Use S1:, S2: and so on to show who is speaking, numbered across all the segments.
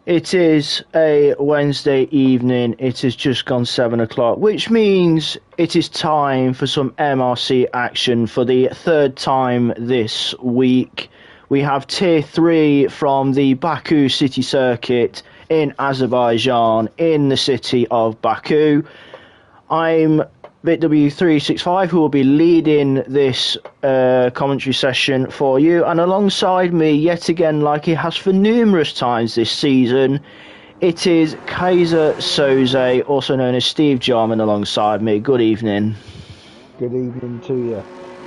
S1: It is a Wednesday evening. It has just gone 7 o'clock, which means it is time for some MRC action for the third time this week. We have Tier 3 from the Baku City Circuit in Azerbaijan, in the city of Baku. I'm BitW365, who will be leading this commentary session for you, and alongside me, yet again, like he has for numerous times this season, it is Kaiser Soze, also known as Steve Jarman, alongside me. Good evening.
S2: Good evening to you.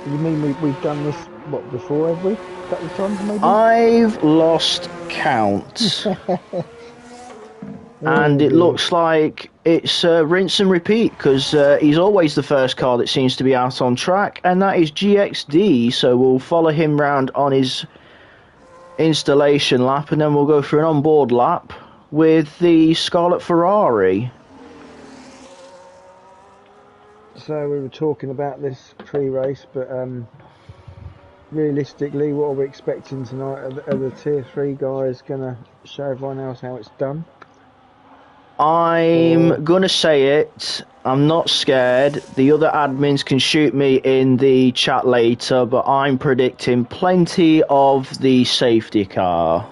S2: You mean we've done this, what, before, have we? A couple of times, maybe?
S1: I've lost count. And it looks like it's rinse and repeat, because he's always the first car that seems to be out on track, and that is GXD, so we'll follow him round on his installation lap, and then we'll go through an onboard lap with the Scarlet Ferrari.
S2: So we were talking about this pre-race, but realistically, what are we expecting tonight? Are the Tier 3 guys going to show everyone else how it's done?
S1: I'm going to say it. I'm not scared. The other admins can shoot me in the chat later, but I'm predicting plenty of the safety car.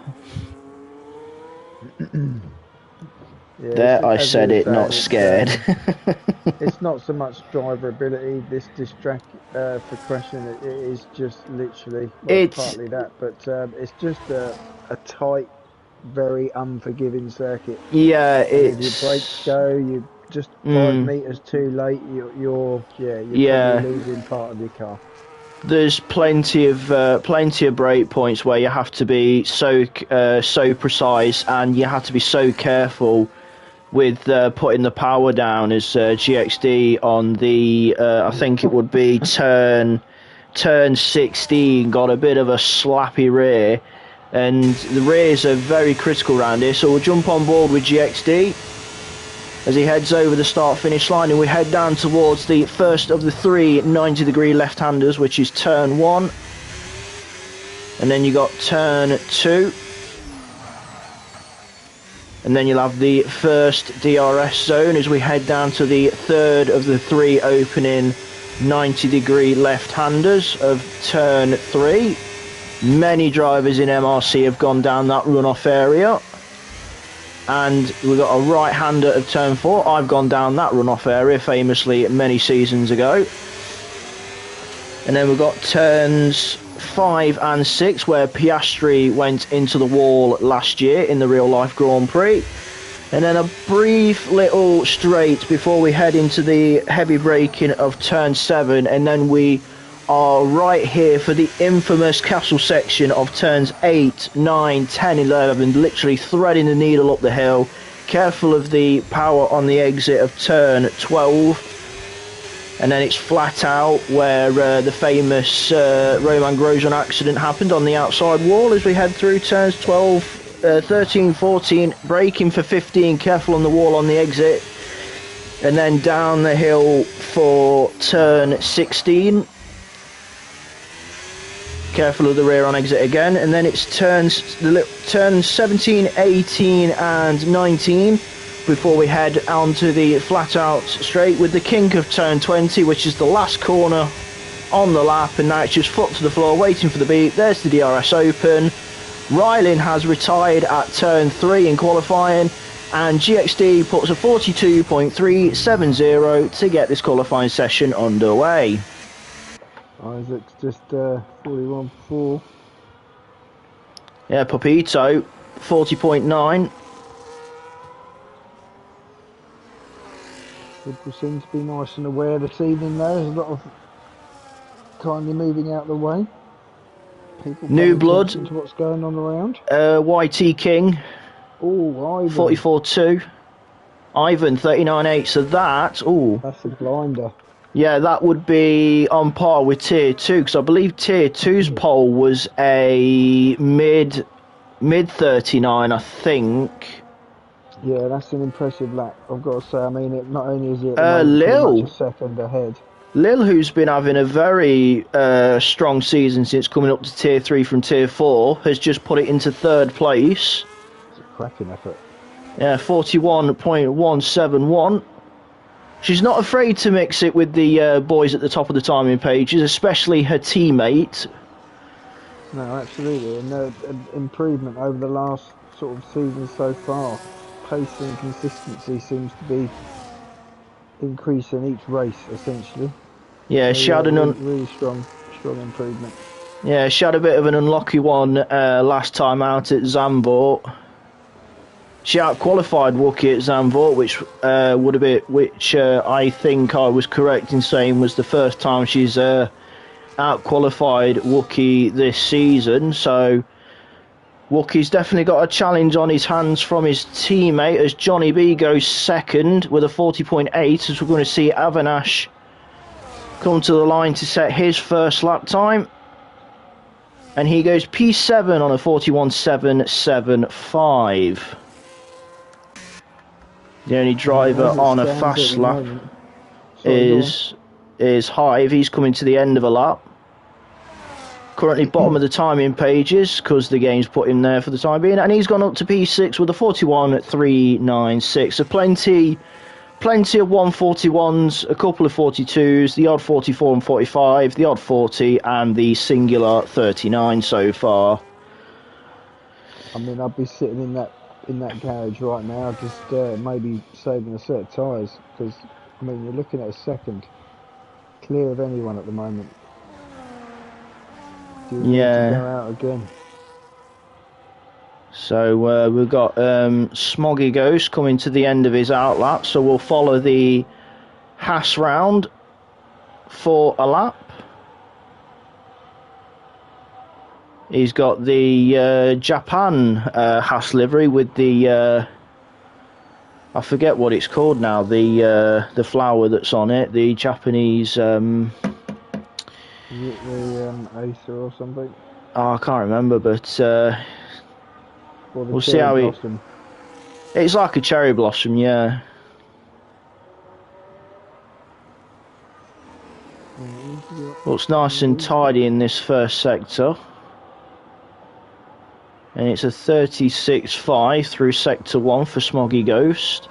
S1: There, I said it, not scared.
S2: It's not so much driver ability, this distract for crashing. It is just literally, well, it's partly that, but it's just a tight, very unforgiving circuit.
S1: Yeah, it's...
S2: If your brakes go, you just 5 meters too late, you're probably losing part of your car.
S1: There's plenty of break points where you have to be so precise, and you have to be so careful with putting the power down, as GXD on the I think it would be turn 16 got a bit of a slappy rear, and the rears are very critical around here, so we'll jump on board with GXD as he heads over the start-finish line, and we head down towards the first of the 3 90-degree left-handers, which is turn 1, and then you got turn 2, and then you'll have the first DRS zone as we head down to the third of the 3 opening 90-degree left-handers of turn 3. Many drivers in MRC have gone down that runoff area. And we've got a right-hander of turn 4. I've gone down that runoff area famously many seasons ago. And then we've got turns 5 and 6, where Piastri went into the wall last year in the real-life Grand Prix. And then a brief little straight before we head into the heavy braking of turn 7, and then we are right here for the infamous castle section of turns 8, 9, 10, 11, literally threading the needle up the hill. Careful of the power on the exit of turn 12. And then it's flat out where the famous Roman Grosjean accident happened on the outside wall as we head through turns 12, 13, 14, braking for 15, careful on the wall on the exit. And then down the hill for turn 16. Careful of the rear on exit again, and then it's turns 17, 18 and 19 before we head onto the flat out straight with the kink of turn 20, which is the last corner on the lap, and now it's just foot to the floor waiting for the beep. There's the DRS open. Rylan has retired at turn 3 in qualifying, and GXD puts a 42.370 to get this qualifying session underway.
S2: Isaac's just 41.4.
S1: Yeah, Papito, 40.9.
S2: People seem to be nice and aware this evening though. There's a lot of kindly moving out of the way. People
S1: New blood.
S2: To what's going on around.
S1: YT King.
S2: Oh, Ivan.
S1: 44.2. Ivan, 39.8. So that,
S2: that's a blinder.
S1: Yeah, that would be on par with Tier 2, because I believe Tier 2's pole was a mid 39, I think.
S2: Yeah, that's an impressive lap, I've got to say. I mean, not only is it
S1: Lil,
S2: a second ahead.
S1: Lil, who's been having a very strong season since coming up to Tier 3 from Tier 4, has just put it into 3rd place.
S2: cracking effort.
S1: Yeah, 41.171. She's not afraid to mix it with the boys at the top of the timing pages, especially her teammate.
S2: No, absolutely, and improvement over the last sort of season so far. Pace and consistency seems to be increasing each race, essentially.
S1: Yeah,
S2: so,
S1: she had
S2: really strong improvement.
S1: Yeah, she had a bit of an unlucky one last time out at Zandvoort. She out-qualified Wookie at Zandvoort, which I think I was correct in saying was the first time she's out-qualified Wookie this season. So Wookie's definitely got a challenge on his hands from his teammate as Johnny B goes second with a 40.8, as we're going to see Avinash come to the line to set his first lap time. And he goes P7 on a 41.775. The only driver on a fast lap is Hive. He's coming to the end of a lap. Currently bottom of the timing pages because the game's put him there for the time being. And he's gone up to P6 with a 41.396. So plenty of 141s, a couple of 42s, the odd 44 and 45, the odd 40, and the singular 39 so far.
S2: I mean, I'd be sitting in that garage right now, just maybe saving a set of tyres, because I mean, you're looking at a second clear of anyone at the moment. Do you need to go out again?
S1: So we've got Smoggy Ghost coming to the end of his outlap, so we'll follow the Haas round for a lap. He's got the Japan Haas livery with the I forget what it's called now, the flower that's on it, the Japanese
S2: Is it the Acer or something?
S1: Oh, I can't remember, but we'll see how it's like a cherry blossom, yeah. Looks nice and tidy in this first sector. And it's a 36.5 through sector 1 for Smoggy Ghost.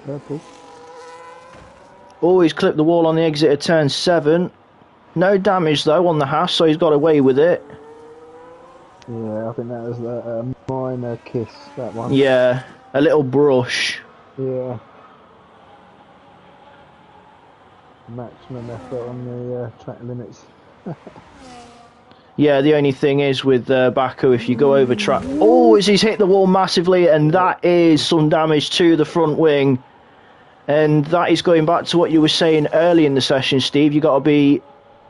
S2: Purple.
S1: Oh, he's clipped the wall on the exit of turn 7. No damage though on the Haas, so he's got away with it.
S2: Yeah, I think that was a minor kiss, that one.
S1: Yeah, a little brush.
S2: Yeah. Maximum effort on the track limits.
S1: Yeah, the only thing is with Baku, if you go over track... Oh, he's hit the wall massively, and that is some damage to the front wing. And that is going back to what you were saying early in the session, Steve. You've got to be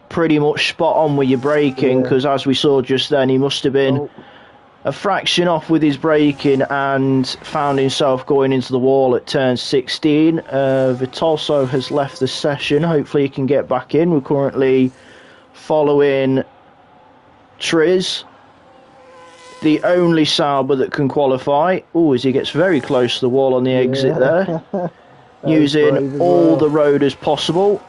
S1: pretty much spot on with your braking, because as we saw just then, he must have been a fraction off with his braking and found himself going into the wall at turn 16. Vitolso has left the session. Hopefully he can get back in. We're currently following Triz, the only Sauber that can qualify. Oh, as he gets very close to the wall on the exit there. Using all the road as possible.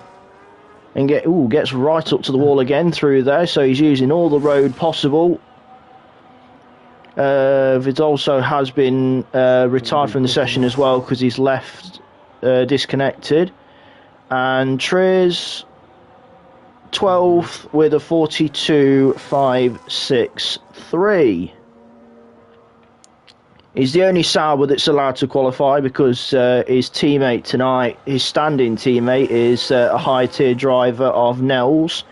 S1: And gets right up to the wall again through there. So he's using all the road possible. Vidolso has been retired from the session as well because he's left disconnected. And Triz 12th with a 42.563. He's the only Sauber that's allowed to qualify because his teammate tonight, his standing teammate, is a high-tier driver of Nels,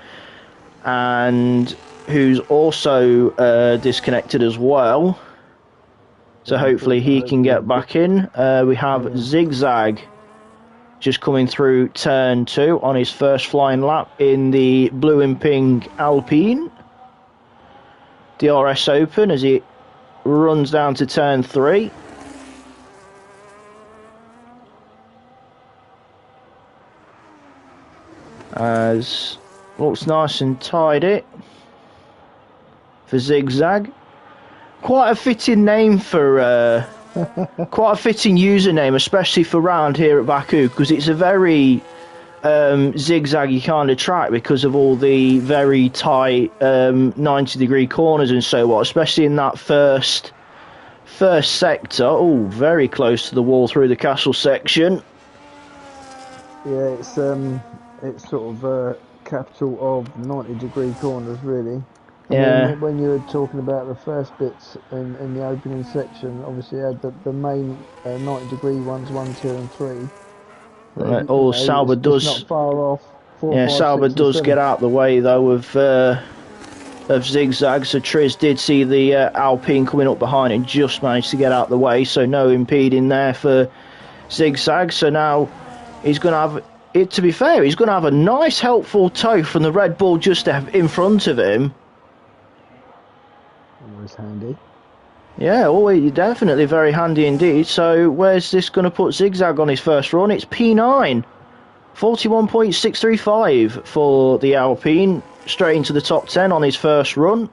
S1: and who's also disconnected as well. So hopefully he can get back in. We have Zigzag just coming through turn 2 on his first flying lap in the blue and pink Alpine. DRS Open as he runs down to turn 3. As looks nice and tidy for Zigzag. Quite a fitting name for quite a fitting username, especially for round here at Baku, because it's a very zigzaggy kind of track because of all the very tight 90-degree corners and so on, especially in that first sector. Oh, very close to the wall through the castle section.
S2: Yeah, it's sort of a capital of 90-degree corners, really.
S1: Yeah.
S2: When you were talking about the first bits in the opening section, obviously you had the main 90-degree ones, 1, 2, and 3.
S1: Right. Oh, Sauber does.
S2: It's not far off. 4,
S1: Yeah,
S2: 5,
S1: Sauber
S2: 6, and
S1: does
S2: 7.
S1: get out the way though of zigzag. So Triz did see the Alpine coming up behind and just managed to get out the way. So no impeding there for zigzag. So now he's going to have it. To be fair, he's going to have a nice, helpful tow from the Red Bull just in front of him.
S2: Always handy.
S1: Yeah, definitely very handy indeed. So where's this going to put zigzag on his first run? It's P9. 41.635 for the Alpine, straight into the top 10 on his first run.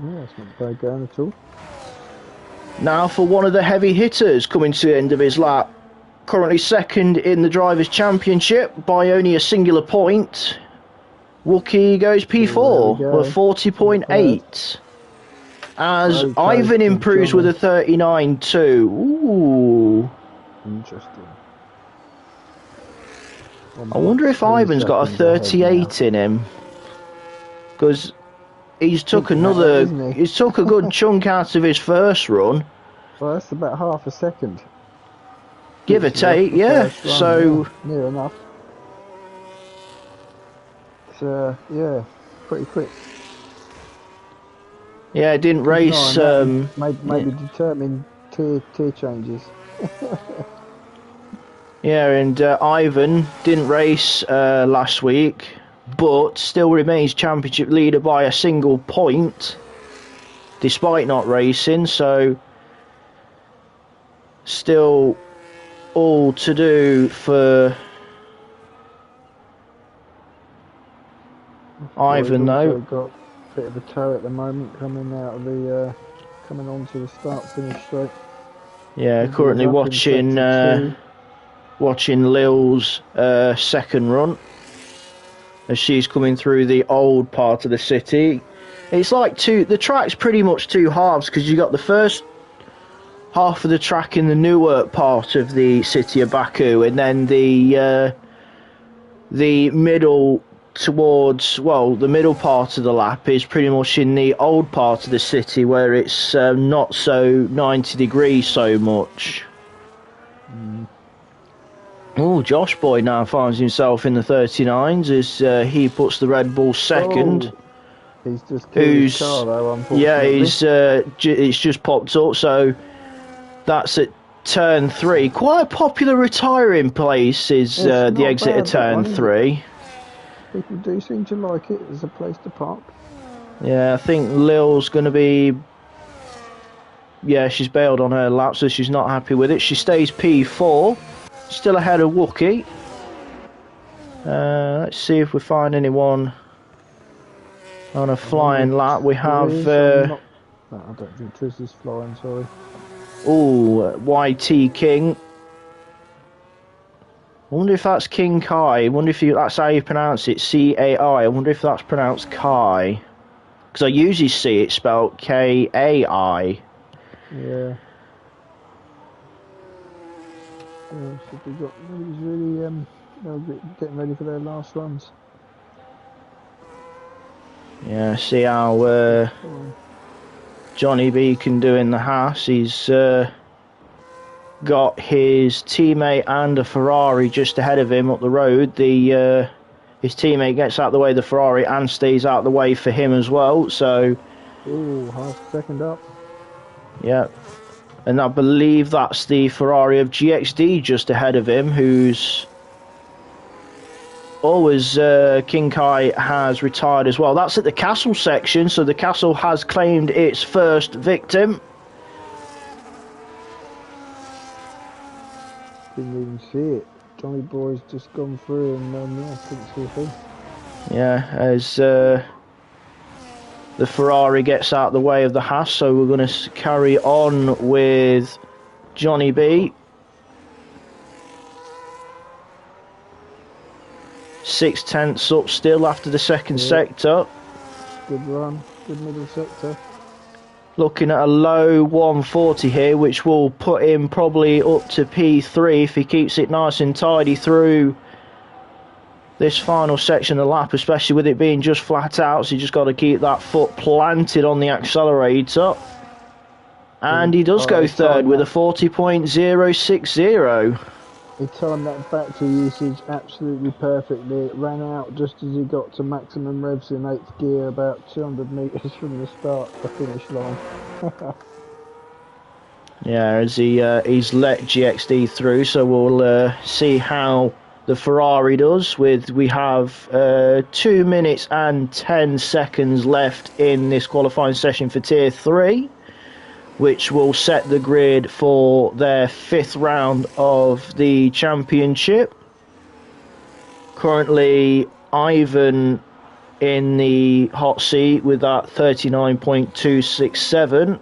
S2: Yeah, it's not bad going at all.
S1: Now for one of the heavy hitters coming to the end of his lap. Currently second in the Drivers' Championship by only a singular point. Wookie goes P4 with 40.8. As Ivan improves with a 39.2. Ooh.
S2: Interesting.
S1: I wonder if Ivan's got a 38 in him, because he's took a good chunk out of his first run.
S2: Well, that's about half a second.
S1: Give or take, yeah. So
S2: near enough. So yeah, pretty quick.
S1: Yeah, it didn't race.
S2: Maybe determine tier changes.
S1: Yeah, and Ivan didn't race last week, but still remains championship leader by a single point, despite not racing. So, still all to do for Ivan, though.
S2: Got a bit of a tow at the moment coming onto the start-finish straight.
S1: Yeah, currently watching Lil's second run as she's coming through the old part of the city. It's like the track's pretty much two halves, because you got the first half of the track in the Newark part of the city of Baku, and then the middle the middle part of the lap is pretty much in the old part of the city, where it's not so 90 degrees so much. Oh, Josh Boy now finds himself in the 39s as he puts the Red Bull second.
S2: Oh, he's just killed his car though, unfortunately.
S1: Yeah, it's just popped up, so that's at turn 3. Quite a popular retiring place is the exit of turn 3.
S2: People do seem to like it as a place to park.
S1: Yeah, I think Lil's going to be... Yeah, she's bailed on her lap, so she's not happy with it. She stays P4. Still ahead of Wookie. Let's see if we find anyone on a flying lap. We have...
S2: No, I don't think Triz is flying, sorry.
S1: Oh, YT King. I wonder if that's King Kai. I wonder if that's how you pronounce it. C-A-I. I wonder if that's pronounced Kai. Because I usually see it spelled K-A-I.
S2: Yeah. Nobody's really getting ready for their last runs.
S1: Yeah, see how Johnny B can do in the house. He's got his teammate and a Ferrari just ahead of him up the road. His teammate gets out of the way of the Ferrari and stays out of the way for him as well. So,
S2: half a second up.
S1: Yeah. And I believe that's the Ferrari of GXD just ahead of him, who's always King Kai has retired as well. That's at the castle section, so the castle has claimed its first victim.
S2: Didn't even see it. Johnny Boy's just gone through and couldn't see a thing.
S1: Yeah, as the Ferrari gets out of the way of the Haas, so we're going to carry on with Johnny B. 6/10 up still after the second sector.
S2: Good run, good middle sector.
S1: Looking at a low 140 here, which will put him probably up to P3 if he keeps it nice and tidy through this final section of the lap, especially with it being just flat out. So you just got to keep that foot planted on the accelerator. And he does go third with a 40.060.
S2: He timed that battery usage absolutely perfectly. It ran out just as he got to maximum revs in 8th gear, about 200 metres from the start to the finish line.
S1: Yeah, as he's let GXD through, so we'll see how the Ferrari does. We have 2 minutes and 10 seconds left in this qualifying session for Tier 3. Which will set the grid for their 5th round of the championship. Currently, Ivan in the hot seat with that 39.267.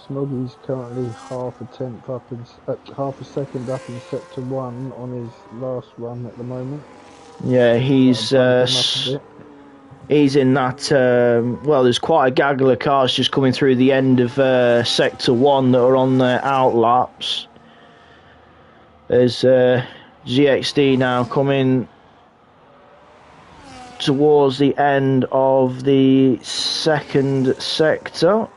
S2: Smoggy's currently half a second up in sector 1 on his last run at the moment.
S1: Yeah, he's in that, well, there's quite a gaggle of cars just coming through the end of Sector 1 that are on their outlaps. There's GXD now coming towards the end of the second sector.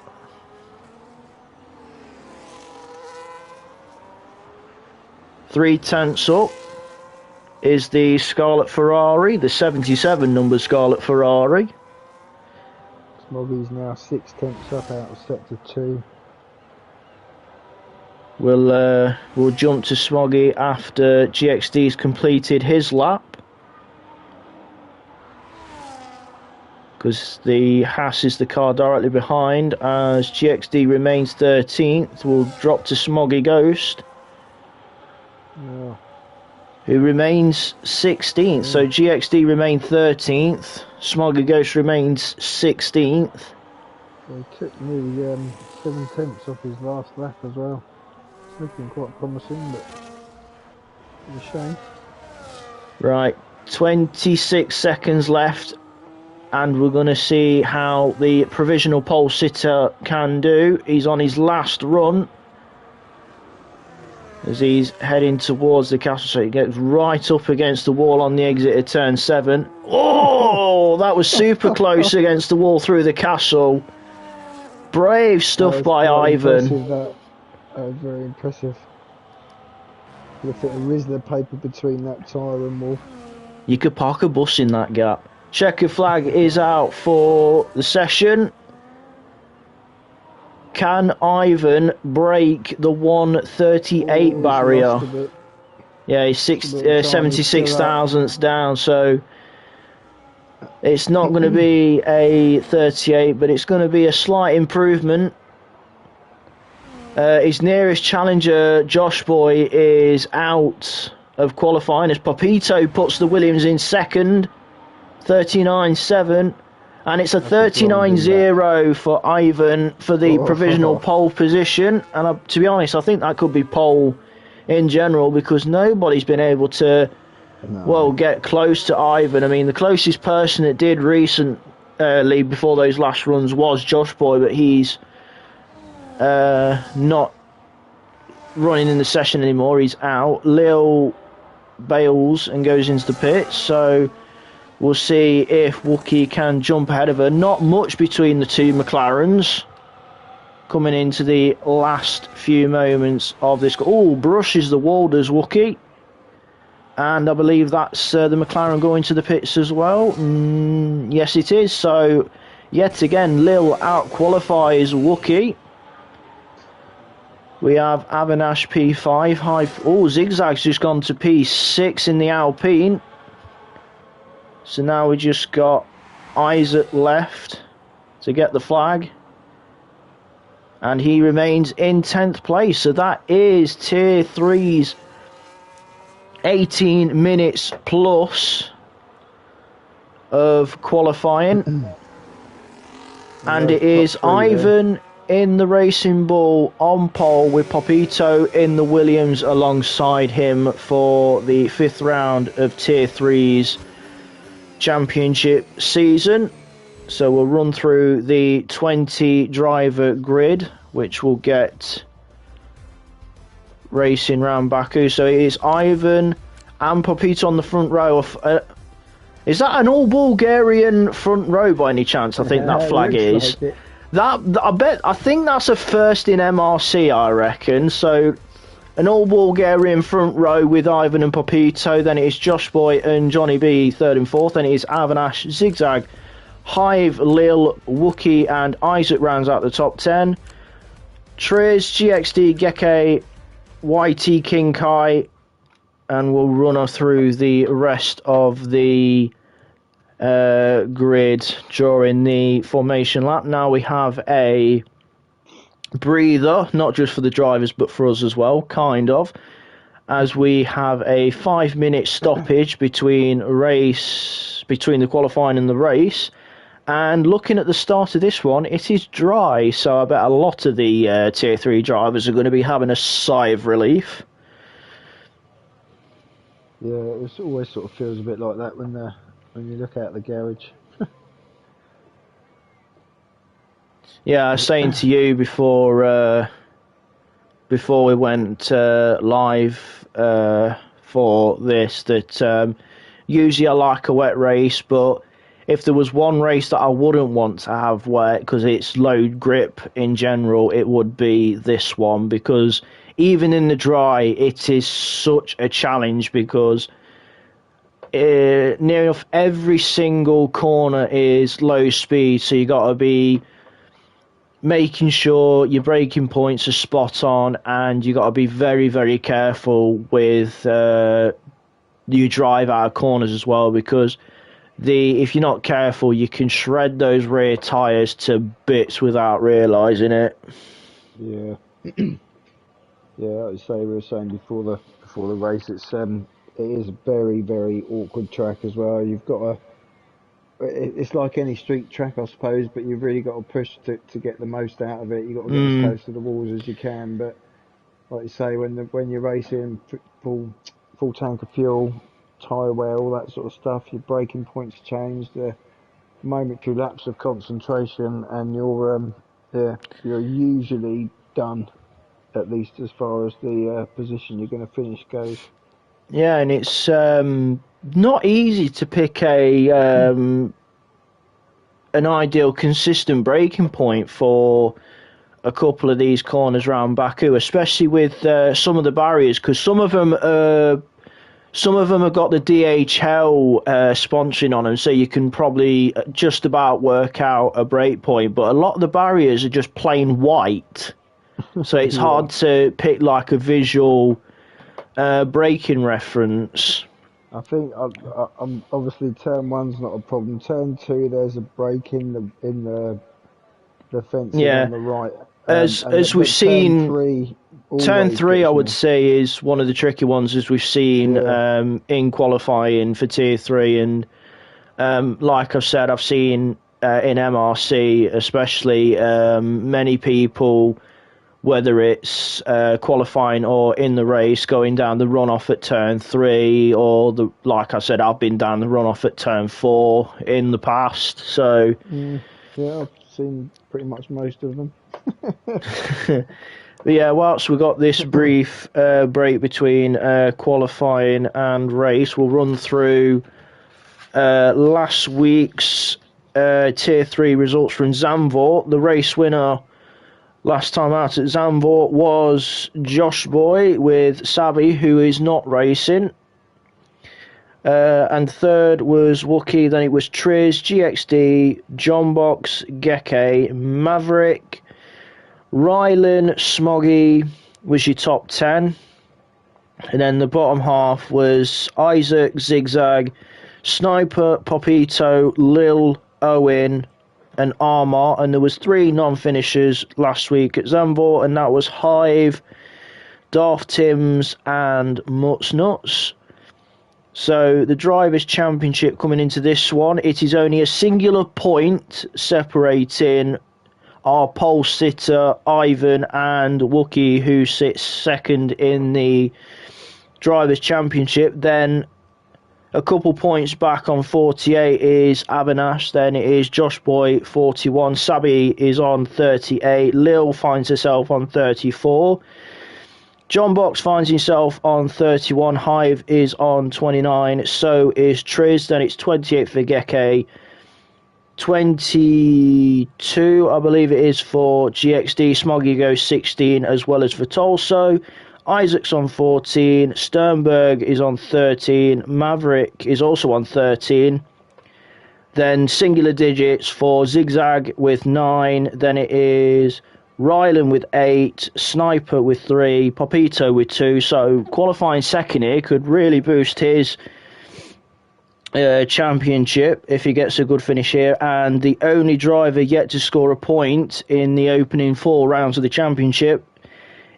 S1: Three tenths up is the Scarlet Ferrari, the 77 number Scarlet Ferrari.
S2: Smoggy's now 6/10 up out of sector 2.
S1: We'll jump to Smoggy after GXD's completed his lap, because the Haas is the car directly behind. As GXD remains 13th, we'll drop to Smoggy Ghost.
S2: Yeah.
S1: Who remains 16th. So GXD remained 13th. Smoggy Ghost remains 16th.
S2: He took nearly 7/10 off his last lap as well. It's looking quite promising, but it's a shame.
S1: Right, 26 seconds left, and we're going to see how the provisional pole sitter can do. He's on his last run. As he's heading towards the castle, so he gets right up against the wall on the exit of turn 7. Oh, that was super close against the wall through the castle. Brave stuff by Ivan.
S2: Very impressive. Look at a Rizzler paper between that tyre and wall.
S1: You could park a bus in that gap. Checker flag is out for the session. Can Ivan break the 138 barrier? Yeah, he's 76 thousandths down, so it's not going to be a 38, but it's going to be a slight improvement. His nearest challenger, Josh Boy, is out of qualifying as Papito puts the Williams in second, 39.7. And it's a 39.0 for Ivan for the provisional pole position. And to be honest, I think that could be pole in general, because nobody's been able to, well, get close to Ivan. I mean, the closest person that did recently before those last runs was Josh Boy, but he's not running in the session anymore. He's out. Lil bails and goes into the pits, so we'll see if Wookie can jump ahead of her. Not much between the two McLarens coming into the last few moments of this. Oh, brushes the wall, does Wookie. And I believe that's the McLaren going to the pits as well. Yes, it is. So, yet again, Lil out-qualifies Wookie. We have Avinash P5. Oh, Zigzag's just gone to P6 in the Alpine. So now we just got Isaac left to get the flag. And he remains in 10th place. So that is Tier 3's 18 minutes plus of qualifying. And it is Ivan in the Racing Bull on pole with Popito in the Williams alongside him for the 5th round of Tier 3's championship season. So we'll run through the 20 driver grid, which will get racing round Baku. So it is Ivan and Popito on the front row. Is that an all Bulgarian front row by any chance? I think that flag is. Like I think that's a first in MRC, I reckon. So an all Bulgarian front row with Ivan and Popito. Then it is Josh Boy and Johnny B 3rd and 4th. Then it is Avanash, Zigzag, Hive, Lil, Wookie and Isaac rounds out the top 10. Triz, GXD, Geke, YT King Kai, and we'll run us through the rest of the grid during the formation lap. Now we have a breather, not just for the drivers but for us as well, kind of, as we have a 5-minute stoppage between the qualifying and the race. And looking at the start of this one, it is dry, so I bet a lot of the Tier 3 drivers are going to be having a sigh of relief.
S2: Yeah, it always sort of feels a bit like that when you look out the garage.
S1: Yeah, I was saying to you before we went live for this that usually I like a wet race, but if there was one race that I wouldn't want to have wet because it's low grip in general, it would be this one, because even in the dry, it is such a challenge because near enough every single corner is low speed, so you got to be making sure your braking points are spot on, and you got to be very, very careful with you drive out of corners as well, because if you're not careful, you can shred those rear tyres to bits without realising it.
S2: Yeah. Yeah, like you say, we were saying before the race, it is a very, very awkward track as well. You've got it's like any street track, I suppose, but you've really got to push to get the most out of it. You've got to get as close to the walls as you can. But like you say, when you're racing full tank of fuel, tyre wear, all that sort of stuff, your braking points change, the momentary lapse of concentration, and you're usually done, at least as far as the position you're going to finish goes.
S1: Yeah, and it's not easy to pick an ideal consistent braking point for a couple of these corners around Baku, especially with some of the barriers, because some of them have got the DHL sponsoring on them, so you can probably just about work out a brake point, but a lot of the barriers are just plain white, so it's hard to pick like a visual braking reference.
S2: I think I'm obviously turn 1's not a problem. Turn 2, there's a break in the fencing on the right.
S1: As we've seen, turn 3 I would say is one of the tricky ones, as we've seen in qualifying for Tier 3, and like I've said, I've seen in MRC especially many people, whether it's qualifying or in the race, going down the runoff at turn 3, or like I said, I've been down the runoff at turn 4 in the past. So
S2: yeah, I've seen pretty much most of them.
S1: But yeah, whilst we've got this brief break between qualifying and race, we'll run through last week's Tier 3 results from Zandvoort. The race winner last time out at Zandvoort was Josh Boy with Savvy, who is not racing. And third was Wookie, then it was Triz, GXD, John Box, Geke, Maverick, Rylan, Smoggy was your top 10. And then the bottom half was Isaac, Zigzag, Sniper, Popito, Lil, Owen, and Armor. And there was 3 non-finishers last week at Zandvoort, and that was Hive, Darth Tims, and Mutz Nuts. So the Drivers' Championship coming into this one, it is only a singular point separating our pole sitter Ivan and Wookie, who sits second in the Drivers' Championship. Then a couple points back on 48 is Avinash. Then it is Josh Boy 41. Sabi is on 38. Lil finds herself on 34. John Box finds himself on 31. Hive is on 29. So is Triz. Then it's 28 for Geke. 22, I believe it is, for GXD. Smoggy goes 16, as well as for Tolso. Isaac's on 14. Sternberg is on 13. Maverick is also on 13. Then singular digits for Zigzag with 9. Then it is Rylan with 8. Sniper with 3. Popito with 2. So qualifying second here could really boost his championship if he gets a good finish here. And the only driver yet to score a point in the opening 4 rounds of the championship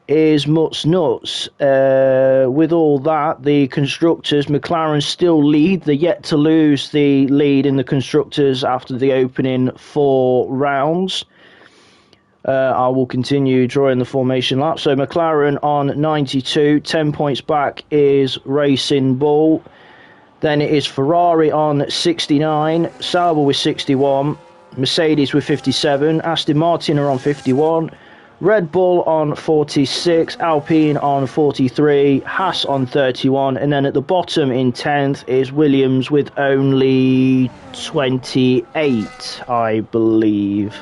S1: is Mutz Nuts. With all that, the constructors, McLaren still lead. They're yet to lose the lead in the constructors after the opening 4 rounds. I will continue drawing the formation lap. So McLaren on 92, 10 points back is Racing Bull. Then it is Ferrari on 69, Sauber with 61, Mercedes with 57, Aston Martin are on 51, Red Bull on 46, Alpine on 43, Haas on 31, and then at the bottom in 10th is Williams with only 28, I believe.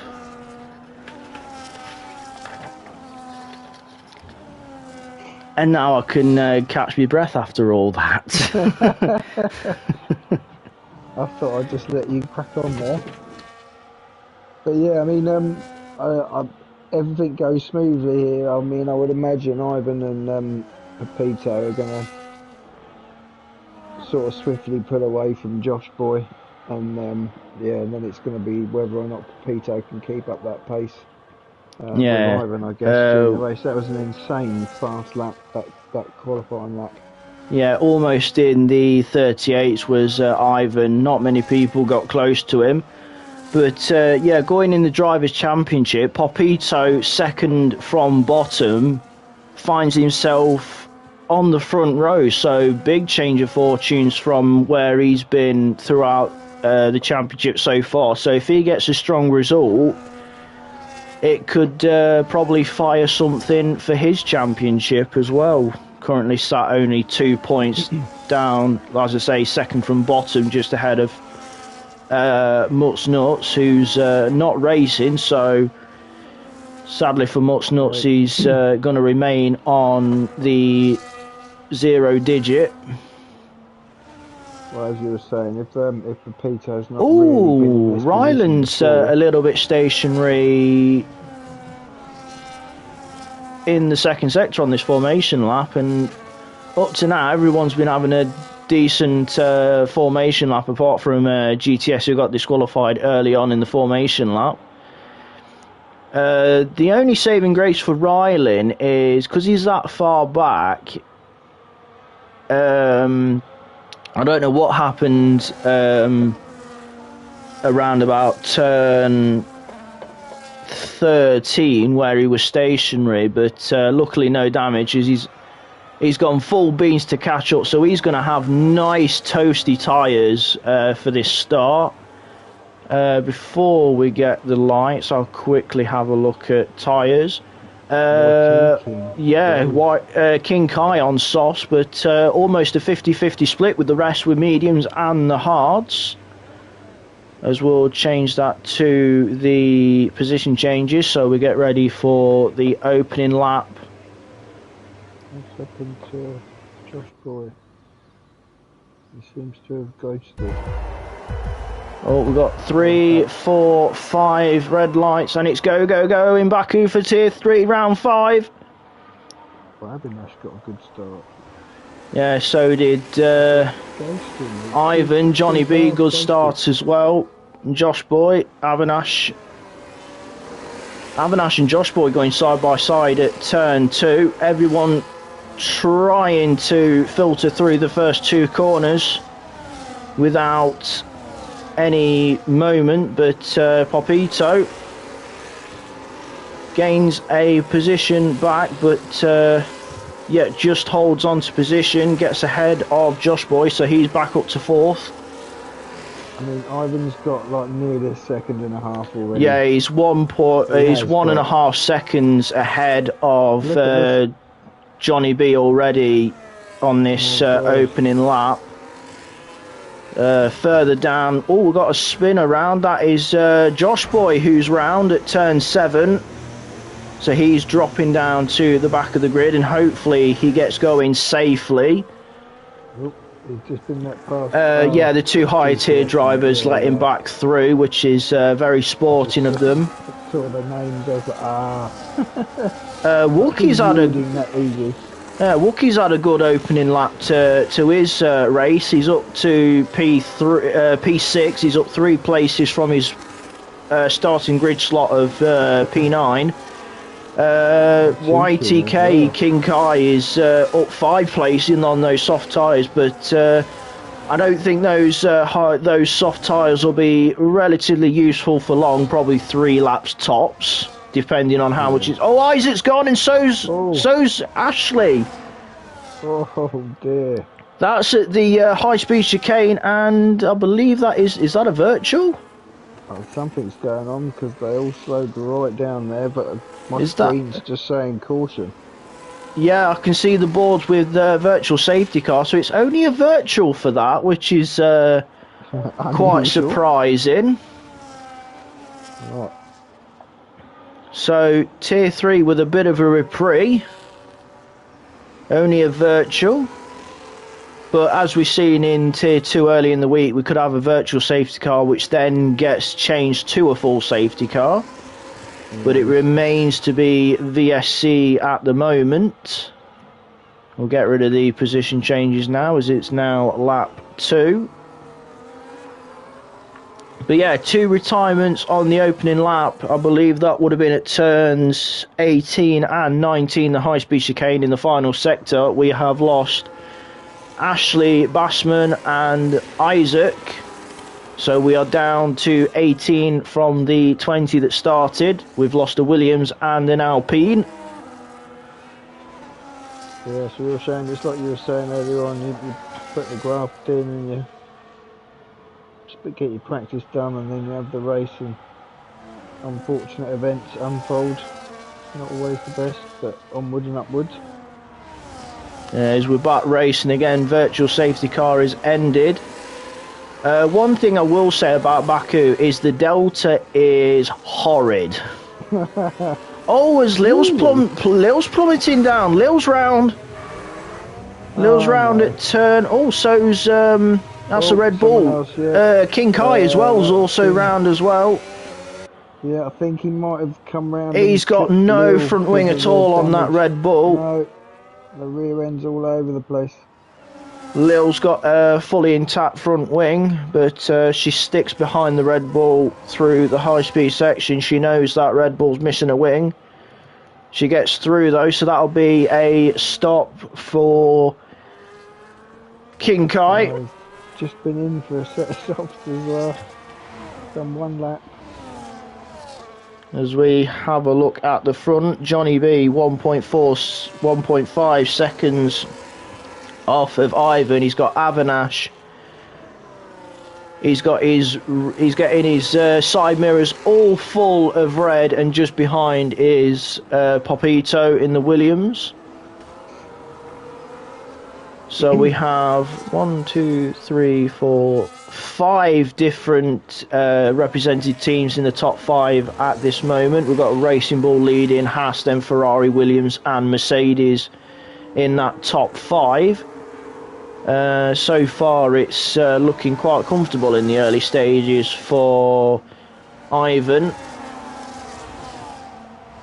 S1: And now I can catch my breath after all that.
S2: I thought I'd just let you crack on there. But yeah, I mean, everything goes smoothly here. I mean, I would imagine Ivan and Pepito are going to sort of swiftly pull away from Josh Boy. And yeah, and then it's going to be whether or not Pepito can keep up that pace.
S1: Yeah.
S2: Ivan, I guess, during the race. That was an insane fast lap, that qualifying lap.
S1: Yeah, almost in the 38s was Ivan. Not many people got close to him. But yeah, going in the Drivers' Championship, Popito, second from bottom, finds himself on the front row. So big change of fortunes from where he's been throughout the championship so far. So if he gets a strong result, it could probably fire something for his championship as well. Currently sat only 2 points down, as I say, second from bottom, just ahead of Mutz Nuts, who's not racing. So sadly for Mutz Nuts, he's going to remain on the 0 digit.
S2: Well, as you were saying, if Pepito's not
S1: really Ryland's a little bit stationary in the second sector on this formation lap, and up to now everyone's been having a decent formation lap apart from GTS, who got disqualified early on in the formation lap. The only saving grace for Rylan is because he's that far back. I don't know what happened around about turn 13 where he was stationary, but luckily no damage. He's gone full beans to catch up, so he's going to have nice toasty tyres for this start. Before we get the lights, I'll quickly have a look at tyres. Yeah, King Kai on softs, but almost a 50-50 split with the rest with mediums and the hards. As we'll change that to the position changes, so we get ready for the opening lap.
S2: What's happened to Josh Boy? He seems to have ghosted.
S1: Oh, we've got 3, 4, 5 red lights, and it's go, go, go in Baku for tier 3, round 5.
S2: Well, Abinash got a good start.
S1: Yeah, so did Ivan, Johnny B, good start as well. And Josh Boy, Avinash and Josh Boy going side by side at turn 2. Everyone trying to filter through the first 2 corners without any moment, but Popito gains a position back, but yeah, just holds on to position, gets ahead of Josh Boy, so he's back up to 4th.
S2: I mean, Ivan's got like nearly a second and a half already.
S1: Yeah, he's 1.5 seconds ahead of Johnny B already on this opening lap. Further down, we've got a spin around. That is Josh Boy, who's round at turn 7. So he's dropping down to the back of the grid, and hopefully he gets going safely.
S2: Oh, he's just been let past.
S1: Yeah, the 2 higher tier drivers let him back through, which is very sporting of them.
S2: Sort of the names of
S1: Wookie's had a good opening lap to his race. He's up to P6. He's up 3 places from his starting grid slot of P9. YTK King Kai is up 5 places on those soft tyres, but I don't think those soft tyres will be relatively useful for long. Probably 3 laps tops, depending on how much it's... Oh, Isaac's gone, and so's Ashley.
S2: Oh dear.
S1: That's at the high-speed chicane, and I believe that is that a virtual?
S2: Oh, something's going on because they all slowed right down there, but my screen's just saying caution.
S1: Yeah, I can see the boards with virtual safety car, so it's only a virtual for that, which is quite surprising.
S2: Right.
S1: So, Tier 3 with a bit of a Prix, only a virtual. But as we've seen in Tier 2 early in the week, we could have a virtual safety car which then gets changed to a full safety car. But it remains to be VSC at the moment. We'll get rid of the position changes now, as it's now lap 2. But yeah, 2 retirements on the opening lap. I believe that would have been at turns 18 and 19, the high-speed chicane in the final sector. We have lost Ashley Bassman and Isaac, so we are down to 18 from the 20 that started. We've lost a Williams and an Alpine.
S2: Yeah, so you're saying, it's like you were saying earlier on, you put the graft in and you just get your practice done, and then you have the race, and unfortunate events unfold. Not always the best, but onwards and upwards.
S1: As we're back racing again, virtual safety car is ended. One thing I will say about Baku is the Delta is horrid. Oh, as Lil's plummeting down. Lil's round. Lil's round at turn. Oh, so's that's a Red Bull.
S2: Else, yeah.
S1: King Kai as well is also round as well.
S2: Yeah, I think he might have come round.
S1: He's got no front wing at all on that Red Bull.
S2: No, the rear end's all over the place.
S1: Lil's got a fully intact front wing, but she sticks behind the Red Bull through the high-speed section. She knows that Red Bull's missing a wing. She gets through though, so that'll be a stop for King Kai.
S2: I've just been in for a set of stops as well. Done 1 lap.
S1: As we have a look at the front, Johnny B 1.5 seconds off of Ivan. He's got Avanash. He's getting his side mirrors all full of red, and just behind is Popito in the Williams. So we have 5 different represented teams in the top 5 at this moment. We've got Racing Bull leading, Haas, then Ferrari, Williams and Mercedes in that top 5. So far it's looking quite comfortable in the early stages for Ivan,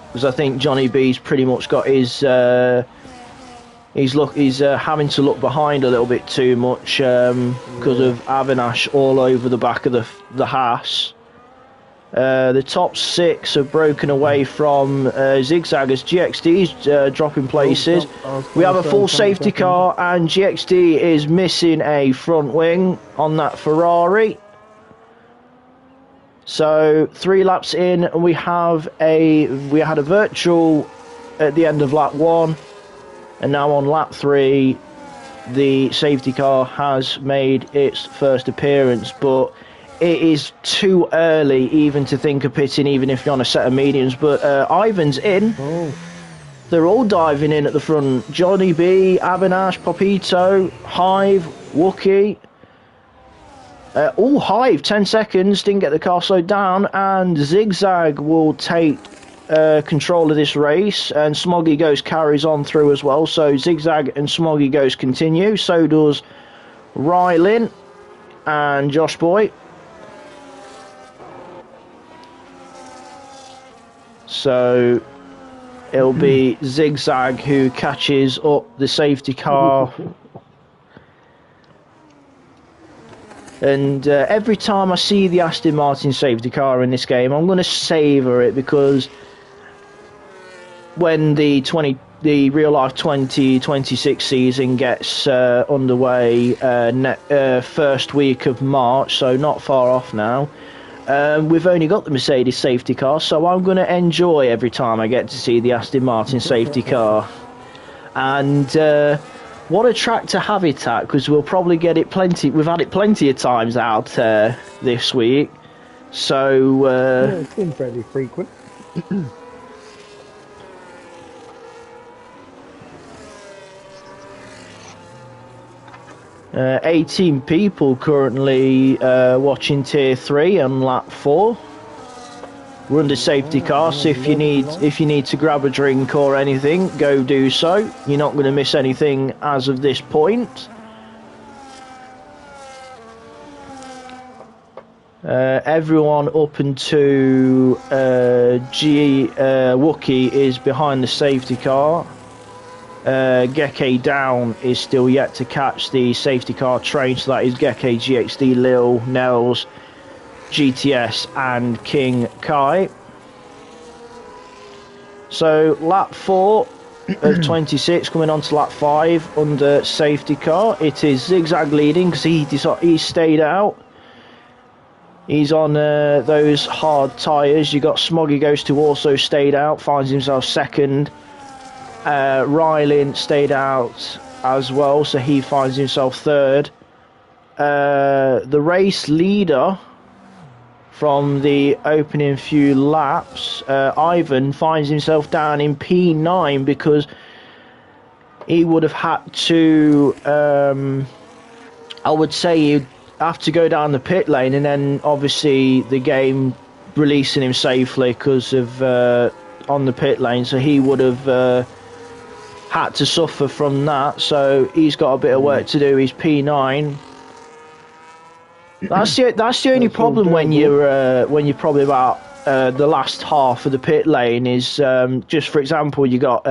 S1: because I think Johnny B's pretty much got his he's having to look behind a little bit too much because of Avanash all over the back of the Haas. The top 6 have broken away from Zigzag as GXD's dropping places. We have a full safety car, and GXD is missing a front wing on that Ferrari. So 3 laps in, and we had a virtual at the end of lap 1, and now on lap 3 the safety car has made its first appearance, but it is too early even to think of pitting, even if you're on a set of mediums. But Ivan's in. They're all diving in at the front. Johnny B, Avinash, Popito, Hive, Wookie. All Hive, 10 seconds, didn't get the car slowed down, and Zigzag will take control of this race, and Smoggy Ghost carries on through as well. So Zigzag and Smoggy Ghost continue. So does Rylin and Josh Boy. So it'll be Zigzag who catches up the safety car. And every time I see the Aston Martin safety car in this game, I'm going to savour it, because when the real life 2026 season gets underway first week of March, so not far off now, we've only got the Mercedes safety car, so I'm going to enjoy every time I get to see the Aston Martin safety car. And what a track to have it at, because we'll probably get it plenty. We've had it plenty of times out this week, so
S2: yeah, it's been fairly frequent.
S1: 18 people currently watching Tier 3 on lap 4. We're under safety car, so if you need to grab a drink or anything, go do so. You're not going to miss anything as of this point. Everyone up into Wookie is behind the safety car. Geke Down is still yet to catch the safety car train, so that is Geke, GXD, Lil, Nels, GTS and King Kai. So lap 4 of 26 coming on to lap 5 under safety car. It is Zigzag leading because he stayed out. He's on those hard tyres. You got Smoggy Ghost, who also stayed out, finds himself second. Rylin stayed out as well, so he finds himself third. The race leader from the opening few laps, Ivan, finds himself down in P9 because he would have had to, I would say he'd have to go down the pit lane, and then obviously the game releasing him safely because of on the pit lane, so he would have had to suffer from that, so he's got a bit of work to do. He's P9. That's the only problem when you're probably about the last half of the pit lane is just for example you got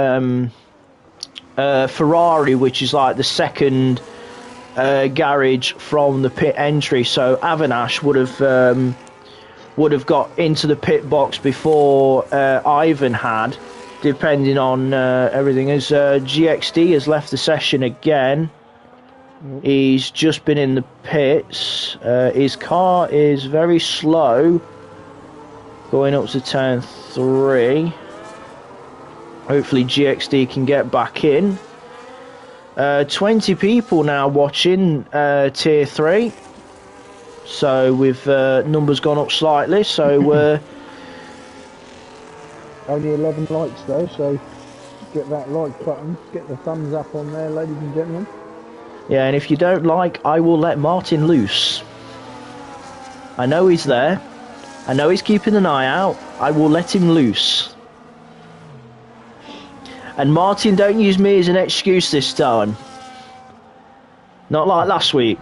S1: Ferrari, which is like the second garage from the pit entry, so Avinash would have got into the pit box before Ivan had, depending on everything. As GXD has left the session again. He's just been in the pits. His car is very slow going up to turn 3. Hopefully GXD can get back in. 20 people now watching Tier 3. So with numbers gone up slightly, so
S2: only 11 likes though, so get that like button, get the thumbs up on there, ladies and gentlemen.
S1: Yeah, and if you don't like, I will let Martin loose. I know he's there. I know he's keeping an eye out. I will let him loose. And Martin, don't use me as an excuse this time. Not like last week.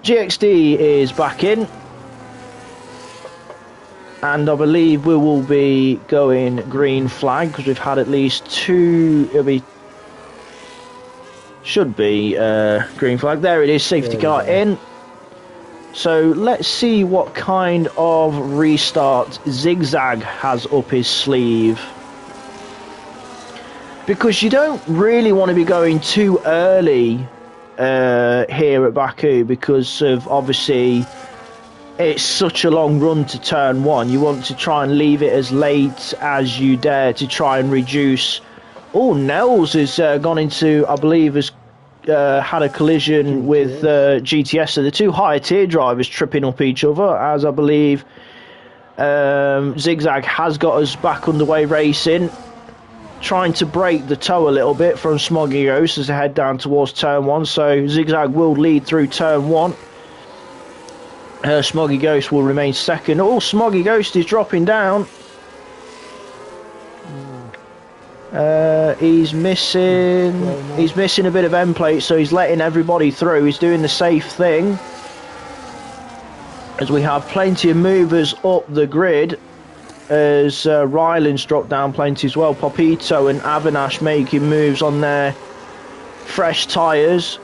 S1: GXD is back in. And I believe we will be going green flag because we've had at least 2. Should be green flag. There it is, safety car in. So let's see what kind of restart Zigzag has up his sleeve. Because you don't really want to be going too early here at Baku because of obviously it's such a long run to turn 1. You want to try and leave it as late as you dare to try and reduce. Oh, Nels has gone into, I believe, has had a collision with GTS. So the two higher tier drivers tripping up each other, as I believe Zigzag has got us back underway racing. Trying to break the toe a little bit from Smoggy Ghost as they head down towards turn 1. So Zigzag will lead through turn 1. Smoggy Ghost will remain second. Oh, Smoggy Ghost is dropping down. He's missing a bit of end plate, so he's letting everybody through. He's doing the safe thing. As we have plenty of movers up the grid. As Ryland's dropped down plenty as well. Popito and Avinash making moves on their fresh tyres.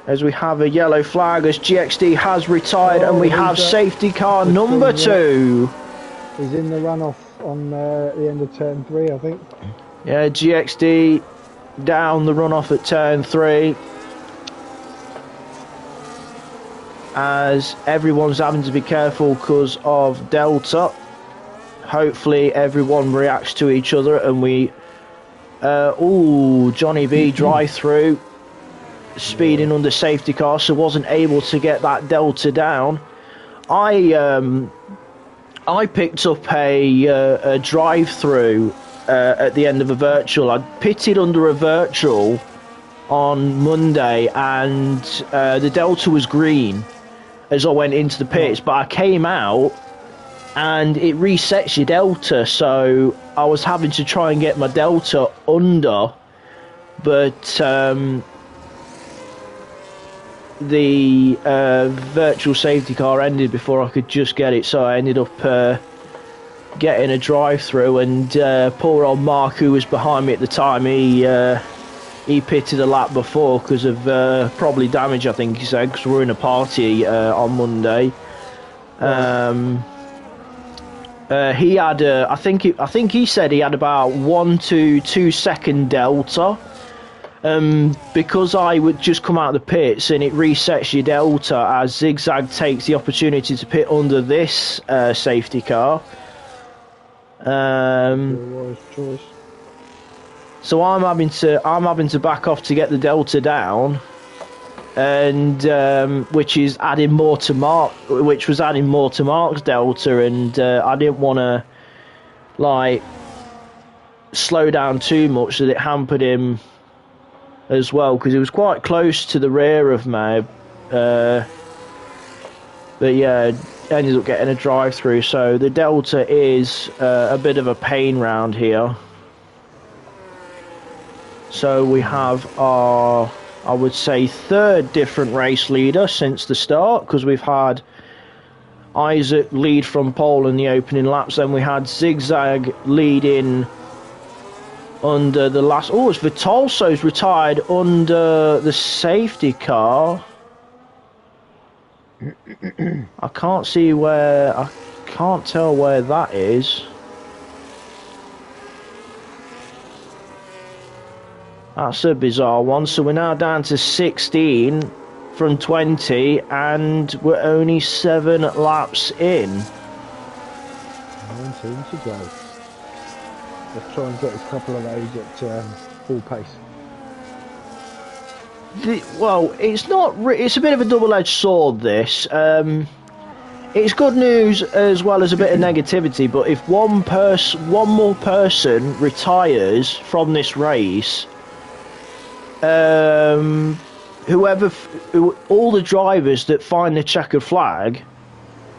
S1: As we have a yellow flag as GXD has retired, and we have safety car number 2.
S2: He's in the runoff on the end of turn 3, I think.
S1: Yeah, GXD down the runoff at turn 3. As everyone's having to be careful because of Delta. Hopefully everyone reacts to each other and we... Johnny B drive through. Speeding under safety car, so wasn't able to get that Delta down. I picked up a drive-through at the end of a virtual. I pitted under a virtual on Monday, and the Delta was green as I went into the pits, but I came out and it resets your Delta, so I was having to try and get my Delta under, but the virtual safety car ended before I could just get it, so I ended up getting a drive-through, and poor old Mark, who was behind me at the time, he pitted a lap before because of probably damage, I think he said, because we were in a party on Monday. He had I think he said he had about 1 to 2 second Delta. Because I would just come out of the pits and it resets your Delta, as Zigzag takes the opportunity to pit under this safety car. So I'm having to back off to get the Delta down, and which was adding more to Mark's Delta, and I didn't want to like slow down too much that it hampered him as well, because he was quite close to the rear of me, but yeah, ended up getting a drive through. So the Delta is a bit of a pain round here. So we have our, I would say, 3rd different race leader since the start, because we've had Isaac lead from pole in the opening laps, then we had Zigzag leading under the last... Oh, it's Vitalso's retired under the safety car. I can't see where... I can't tell where that is. That's a bizarre one. So we're now down to 16 from 20, and we're only 7 laps in.
S2: 19 to go. Let's try and get a couple of those at full pace.
S1: Well, it's not. It's a bit of a double-edged sword, this. It's good news as well as a bit of negativity, but if one more person retires from this race, all the drivers that find the checkered flag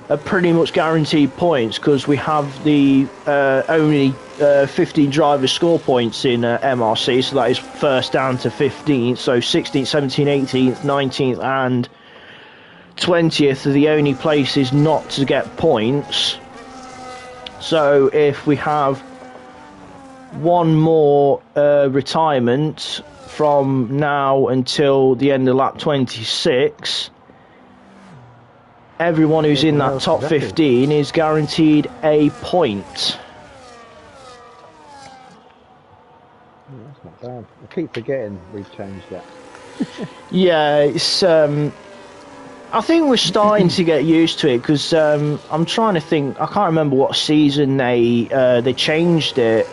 S1: are pretty much guaranteed points, because we have the only 15 drivers score points in MRC, so that is first down to 15th, so 16th, 17th, 18th, 19th and 20th are the only places not to get points. So if we have one more retirement from now until the end of lap 26, everyone who's in that top 15 is guaranteed a point.
S2: That's not bad. I keep forgetting we've changed that.
S1: Yeah, it's I think we're starting to get used to it because I'm trying to think. I can't remember what season they changed it.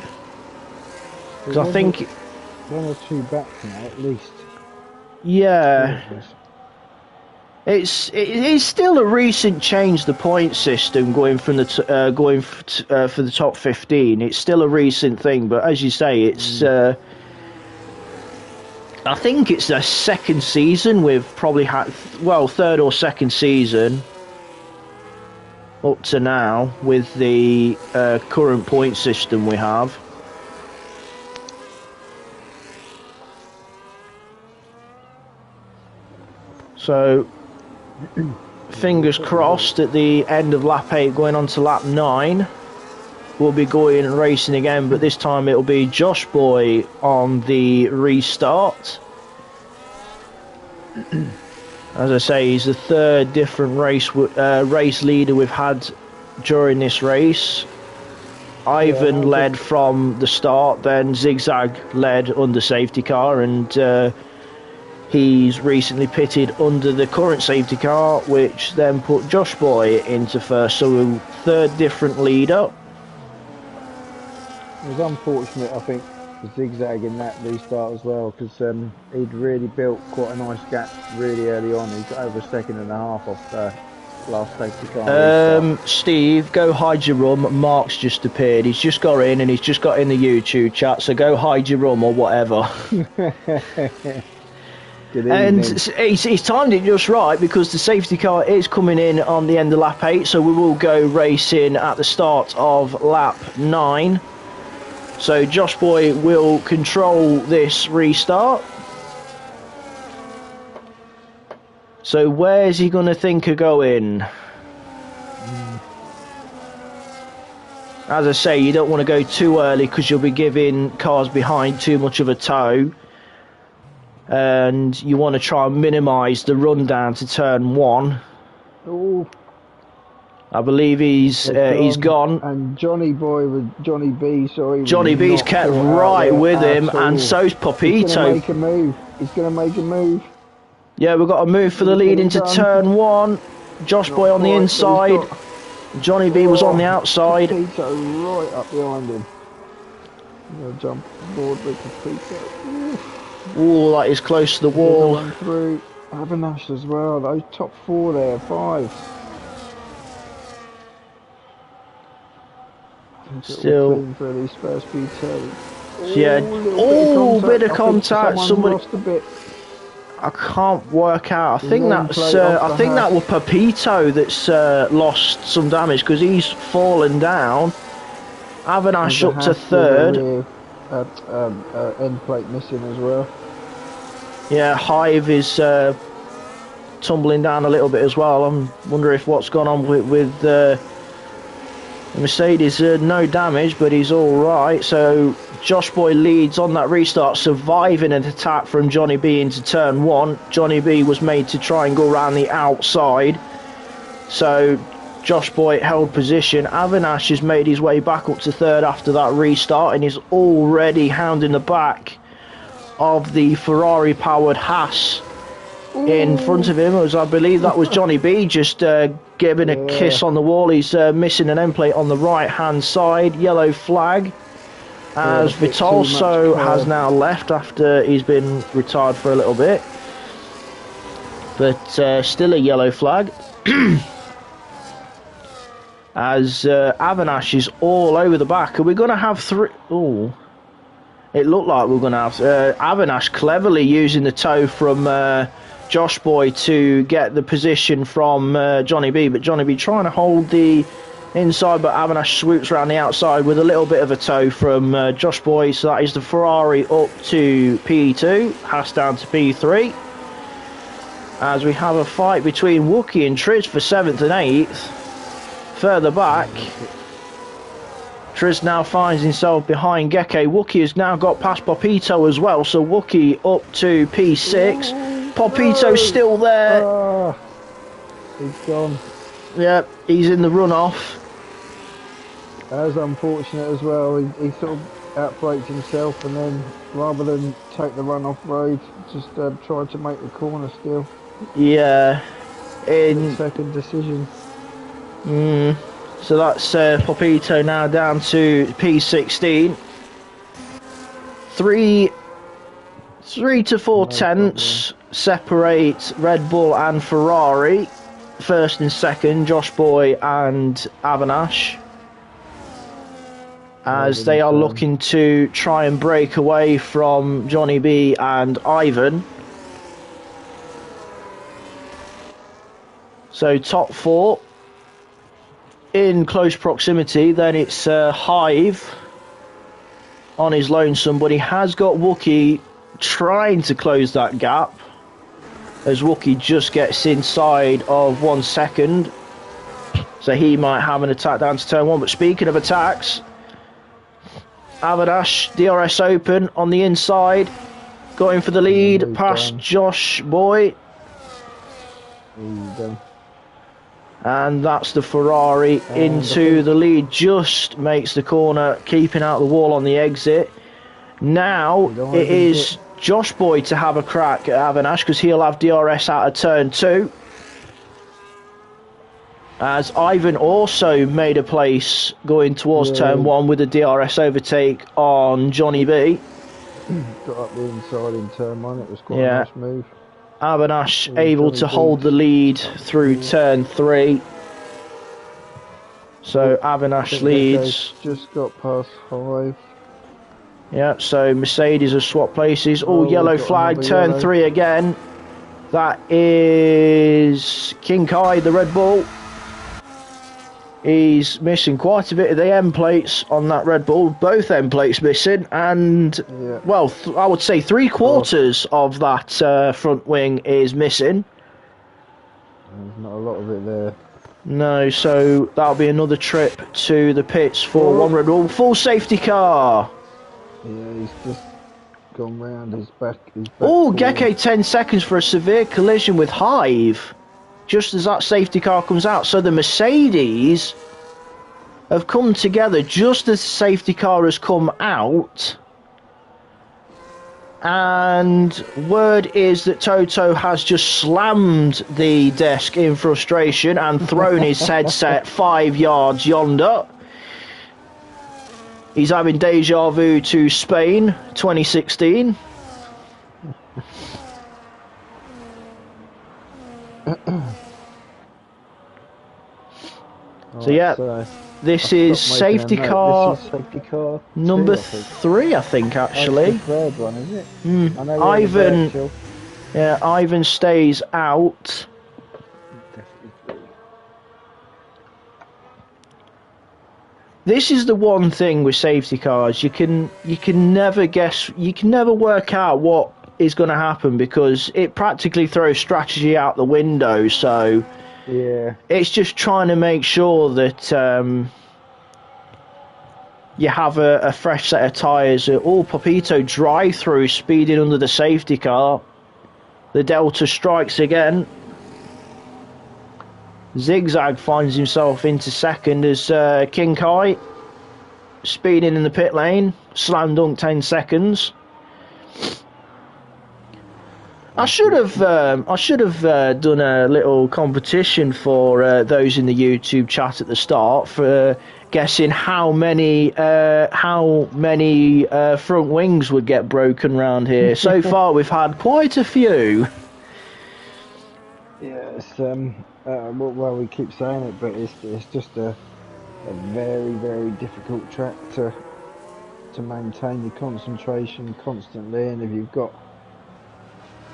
S1: Because I think
S2: one or two back now at least.
S1: Yeah, it's still a recent change, the point system going from the for the top 15. It's still a recent thing, but as you say, it's I think it's their second season. We've probably had third or second season up to now with the current point system we have. So, fingers crossed at the end of lap 8 going on to lap 9 we'll be going and racing again, but this time it'll be Josh Boy on the restart. As I say, he's the third different race leader we've had during this race. Ivan led from the start, then Zigzag led under safety car, and he's recently pitted under the current safety car, which then put Josh Boy into first. So third different leader.
S2: It was unfortunate, I think, for Zigzag in that restart as well, because he'd really built quite a nice gap really early on. He got over a second and a half off last safety car.
S1: Steve, go hide your rum. Mark's just appeared. He's just got in and he's just got in the YouTube chat, so go hide your rum or whatever. And he's timed it just right because the safety car is coming in on the end of lap 8, so we will go racing at the start of lap 9. So Josh Boy will control this restart. So where's he going to think of going? As I say, you don't want to go too early because you'll be giving cars behind too much of a tow. And you want to try and minimise the run down to turn 1.
S2: Ooh.
S1: I believe he's gone.
S2: And Johnny B's
S1: kept right with him, and so's Papito.
S2: He's going to make a move.
S1: Yeah, we've got a move for the lead into turn 1. Josh Boy on the inside. Johnny B was on the outside.
S2: Papito right up behind him. I'm going to jump board with Papito.
S1: Ooh, that is close to the wall.
S2: Through Avinash as well. Those top 4 there, 5.
S1: Still
S2: for these first few turns.
S1: Yeah. Oh, bit of contact. Somebody
S2: lost a bit.
S1: I can't work out. I think that's that was Papito that's lost some damage because he's fallen down. Avinash up to third.
S2: End plate missing as well.
S1: Yeah, Hive is tumbling down a little bit as well. I'm wondering if what's gone on with Mercedes. No damage, but he's all right. So Josh Boy leads on that restart, surviving an attack from Johnny B into turn 1. Johnny B was made to try and go around the outside, so Josh Boy held position. Avinash has made his way back up to third after that restart and is already hounding the back of the Ferrari powered Haas. In front of him, as I believe that was Johnny B just giving a kiss on the wall. He's missing an end plate on the right hand side. Yellow flag, as Vitalso has now left after he's been retired for a little bit, but still a yellow flag. As Avinash is all over the back. Are we going to have 3? Oh, it looked like we're going to have Avinash cleverly using the tow from Josh Boy to get the position from Johnny B, but Johnny B trying to hold the inside, but Avinash swoops around the outside with a little bit of a tow from Josh Boy. So that is the Ferrari up to P2, Haas down to P3, as we have a fight between Wookie and Triz for 7th and 8th. Further back, Triz now finds himself behind Geke. Wookie has now got past Papito as well, so Wookie up to P6. Papito's still there.
S2: He's gone.
S1: Yep, he's in the runoff.
S2: That was unfortunate as well. He sort of outbraked himself, and then rather than take the runoff road, just tried to make the corner still.
S1: Yeah, in
S2: second decision.
S1: So that's Popito now down to P16. 3 to 4 tenths separate Red Bull and Ferrari. First and second, Josh Boy and Avinash. As they are looking to try and break away from Johnny B and Ivan. So top 4 in close proximity. Then it's Hive on his lonesome, but he has got Wookie trying to close that gap as Wookie just gets inside of 1 second. So he might have an attack down to turn 1. But speaking of attacks, Avinash, DRS open on the inside, going for the lead past Josh Boy. And that's the Ferrari into the lead, just makes the corner, keeping out the wall on the exit. Now it is Josh Boy to have a crack at Avinash, because he'll have DRS out of turn 2. As Ivan also made a place going towards turn 1 with a DRS overtake on Johnny B.
S2: Got up the inside in turn 1, it was quite a nice move.
S1: Avinash able to hold the lead through turn 3. So Avinash leads.
S2: Just got past Hive.
S1: Yeah, so Mercedes have swapped places. Oh, yellow flag, turn 3 again. That is King Kai, the Red Bull. He's missing quite a bit of the end plates on that Red Bull. Both end plates missing, and well, I would say 3/4 of that front wing is missing.
S2: There's not a lot of it there.
S1: No, so that'll be another trip to the pits for one Red Bull. Full safety car.
S2: Yeah, he's just gone round his back.
S1: Oh, Geke 10 seconds for a severe collision with Hive, just as that safety car comes out. So the Mercedes have come together just as the safety car has come out. And word is that Toto has just slammed the desk in frustration and thrown his headset 5 yards yonder. He's having deja vu to Spain 2016. So yeah, this is safety car number 3, I think, actually.
S2: That's the third one, is it?
S1: Ivan, Ivan stays out. This is the one thing with safety cars, you can never guess, you can never work out what is going to happen, because it practically throws strategy out the window. So
S2: yeah,
S1: it's just trying to make sure that you have a fresh set of tyres. All Popito drive through, speeding under the safety car. The Delta strikes again. Zigzag finds himself into second as King Kai speeding in the pit lane. Slam dunk 10 seconds. I should have done a little competition for those in the YouTube chat at the start for guessing how many front wings would get broken round here. So far we've had quite a few.
S2: Yeah, it's well, we keep saying it, but it's just a very, very difficult track to maintain your concentration constantly, and if you've got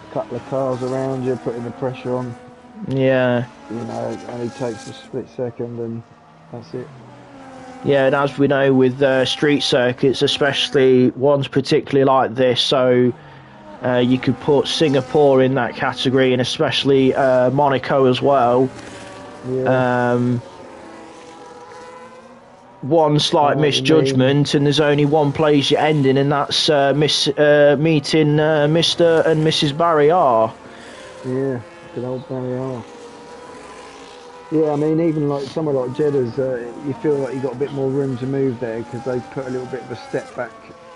S2: a couple of cars around you putting the pressure on,
S1: yeah,
S2: you know, it only takes a split second and that's it.
S1: Yeah, and as we know with street circuits, especially ones particularly like this, so you could put Singapore in that category, and especially Monaco as well. Yeah. One slight misjudgment, and there's only one place you're ending, and that's meeting Mr. and Mrs. Barrier.
S2: Yeah, good old Barrier. Yeah, I mean, even like somewhere like Jeddah's, you feel like you've got a bit more room to move there, because they put a little bit of a step back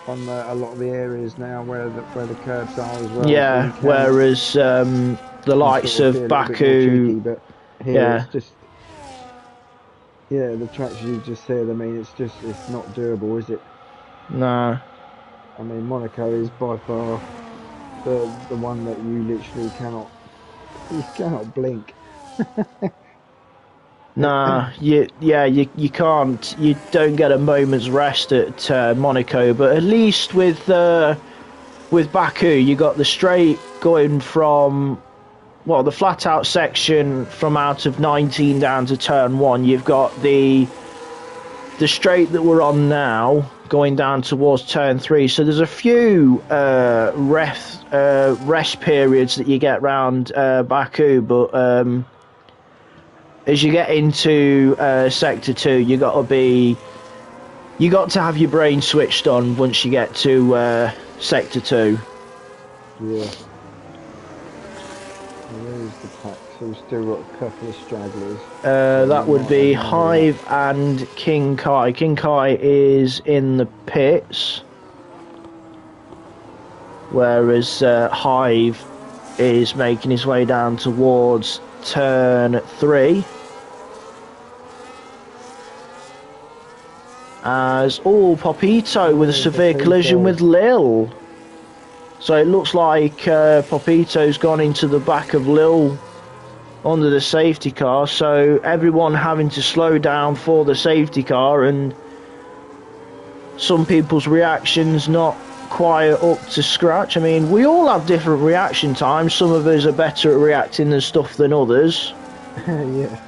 S2: on a lot of the areas now where the curbs are as well.
S1: Yeah,
S2: so
S1: whereas the likes
S2: sort
S1: of
S2: be a little bit more
S1: Baku,
S2: tricky, but here
S1: yeah,
S2: it's just, yeah, the tracks you just said. I mean, it's not doable, is it?
S1: no.
S2: I mean, Monaco is by far the one that you literally cannot blink.
S1: Nah, you can't. You don't get a moment's rest at Monaco, but at least with Baku, you got the straight going from the flat out section from out of 19 down to turn 1. You've got the straight that we're on now going down towards turn 3. So there's a few rest periods that you get round Baku, but as you get into sector 2, you got to have your brain switched on once you get to sector 2.
S2: Yeah. Where's the pack? So we've still got a couple of stragglers.
S1: That would be Hive and King Kai. King Kai is in the pits, whereas Hive is making his way down towards turn 3. As Popito with a severe collision with Lil. So it looks like Popito's gone into the back of Lil under the safety car, so everyone having to slow down for the safety car, and some people's reactions not quite up to scratch. I mean, we all have different reaction times. Some of us are better at reacting to stuff than others.
S2: Yeah.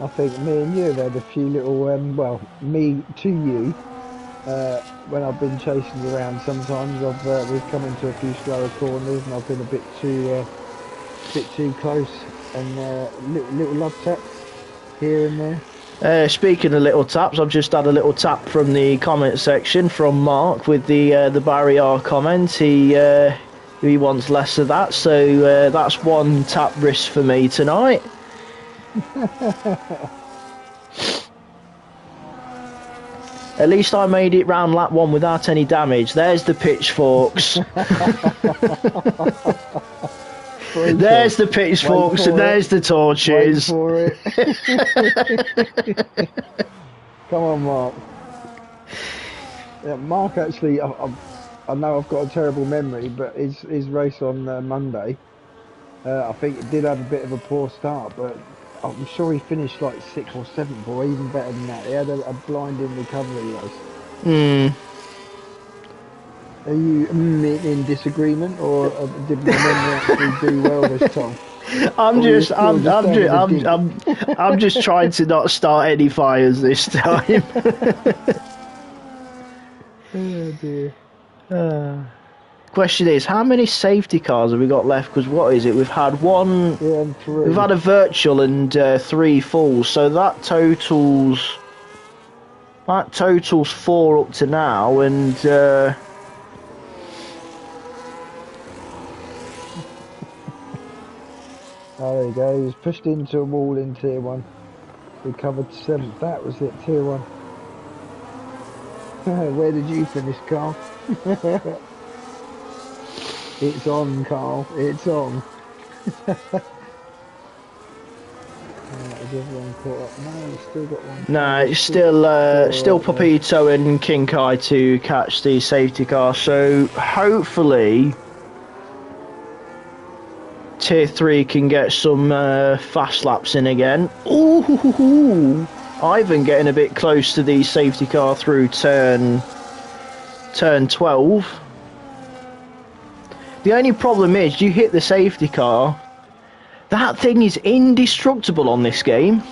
S2: I think me and you have had a few little, well, me to you, when I've been chasing you around. Sometimes we've come into a few slower corners and I've been a bit too close, and little love taps here and there.
S1: Speaking of little taps, I've just had a little tap from the comment section from Mark with the barrier comment. He wants less of that, so that's one tap risk for me tonight. At least I made it round lap 1 without any damage. There's the pitchforks. There's the pitchforks and there's the torches.
S2: Wait for it. Come on, Mark. Yeah, Mark actually, I know I've got a terrible memory, but his race on Monday, I think it did have a bit of a poor start, but I'm sure he finished like 6th or 7th, or even better than that. He had a blinding recovery race. Are you in disagreement, or did my memory actually do well this time?
S1: I'm just trying to not start any fires this time.
S2: Oh dear.
S1: Question is, how many safety cars have we got left? Because what is it? We've had one.
S2: Yeah, and 3.
S1: We've had a virtual and 3 fulls, so that totals 4 up to now, and oh,
S2: there you go. He was pushed into a wall in Tier 1. Recovered 7th. That was it, Tier 1. Where did you finish, Carl? It's on, Carl. It's on. Is everyone caught up? No, we've still got one.
S1: No, it's still Papito and King Kai to catch the safety car. So hopefully Tier 3 can get some fast laps in again. Ooh, Ivan getting a bit close to the safety car through turn 12. The only problem is you hit the safety car. That thing is indestructible on this game.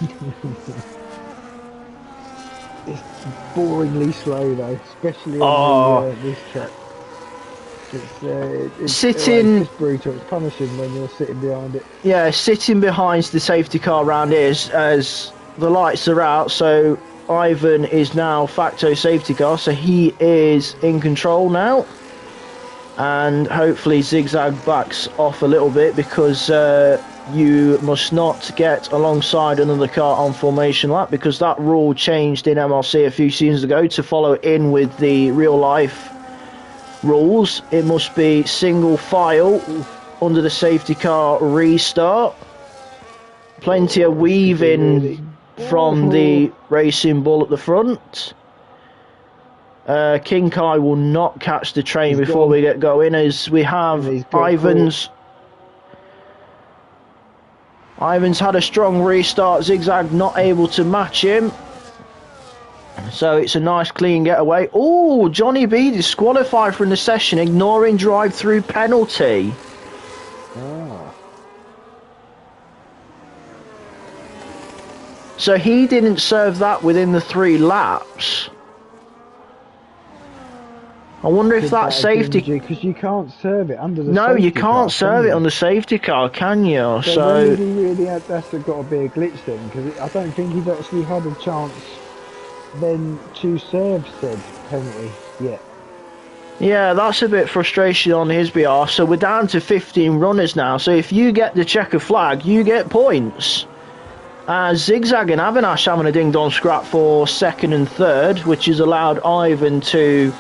S2: It's boringly slow though, especially on this track. It's just brutal. It's punishing when you're sitting behind it.
S1: Yeah, sitting behind the safety car round here as the lights are out. So Ivan is now facto safety car, so he is in control now. And hopefully Zigzag backs off a little bit, because you must not get alongside another car on formation lap, because that rule changed in MRC a few seasons ago to follow in with the real life rules. It must be single file under the safety car restart. Plenty of weaving from the Racing Bull at the front. King Kai will not catch the train before we get going, as we have Ivan's had a strong restart. Zigzag not able to match him, so it's a nice clean getaway. Oh, Johnny B disqualified from the session, ignoring drive-through penalty. So he didn't serve that within the 3 laps. I wonder if that safety...
S2: Because you can't serve it under the
S1: No,
S2: safety
S1: you can't
S2: car,
S1: serve it on the safety car, can you?
S2: So really that's got to be a glitch then, because I don't think he's actually had a chance then to serve said penalty yet.
S1: Yeah, that's a bit frustration on his behalf. So we're down to 15 runners now. So if you get the checker flag, you get points. Zigzag and Avinash having a ding-dong scrap for 2nd and 3rd, which has allowed Ivan to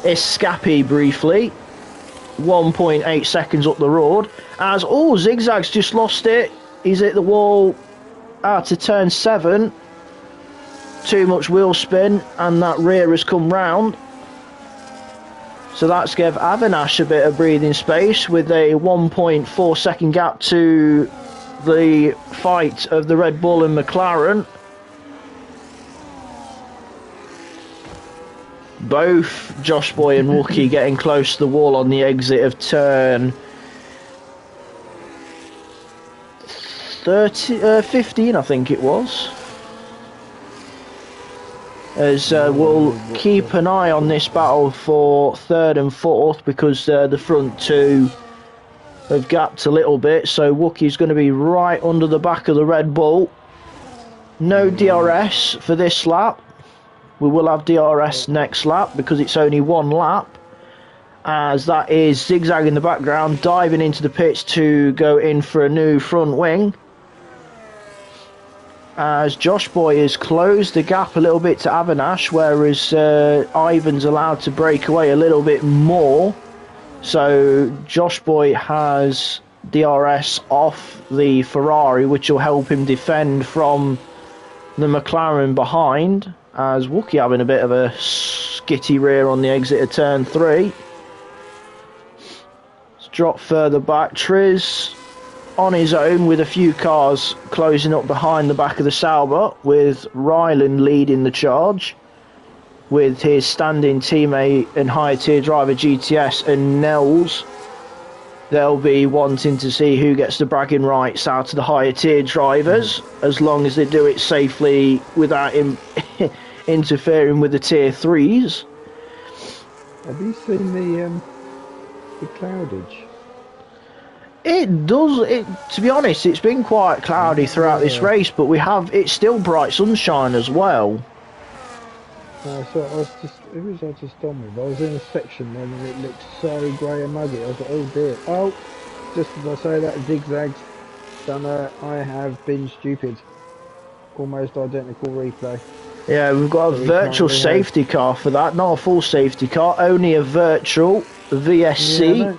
S1: escape briefly. 1.8 seconds up the road. Zigzag's just lost it. He's hit the wall out of turn 7. Too much wheel spin, and that rear has come round. So that's gave Avinash a bit of breathing space, with a 1.4 second gap to the fight of the Red Bull and McLaren. Both Josh Boy and Wookie getting close to the wall on the exit of turn 15, I think it was. As we'll keep an eye on this battle for 3rd and 4th, because the front 2 have gapped a little bit. So Wookie's going to be right under the back of the Red Bull. No DRS for this lap. We will have DRS next lap, because it's only 1 lap. As that is Zigzag in the background, diving into the pits to go in for a new front wing. As Josh Boy has closed the gap a little bit to Avinash, whereas Ivan's allowed to break away a little bit more. So Josh Boy has DRS off the Ferrari, which will help him defend from the McLaren behind. As Wookie having a bit of a skitty rear on the exit of turn 3. Let's drop further back. Triz on his own with a few cars closing up behind the back of the Sauber, with Ryland leading the charge, with his standing teammate and higher tier driver GTS and Nels. They'll be wanting to see who gets the bragging rights out of the higher tier drivers, as long as they do it safely without interfering with the tier 3s.
S2: Have you seen the cloudage?
S1: It does. To be honest, it's been quite cloudy throughout this race, but it's still bright sunshine as well.
S2: So it was just on me. I was in a section then and it looked so grey and muggy. I was like, oh dear. Oh, just as I say that, Zigzag's done I have been stupid. Almost identical replay.
S1: Yeah, we've got a virtual safety car for that, not a full safety car, only a virtual VSC.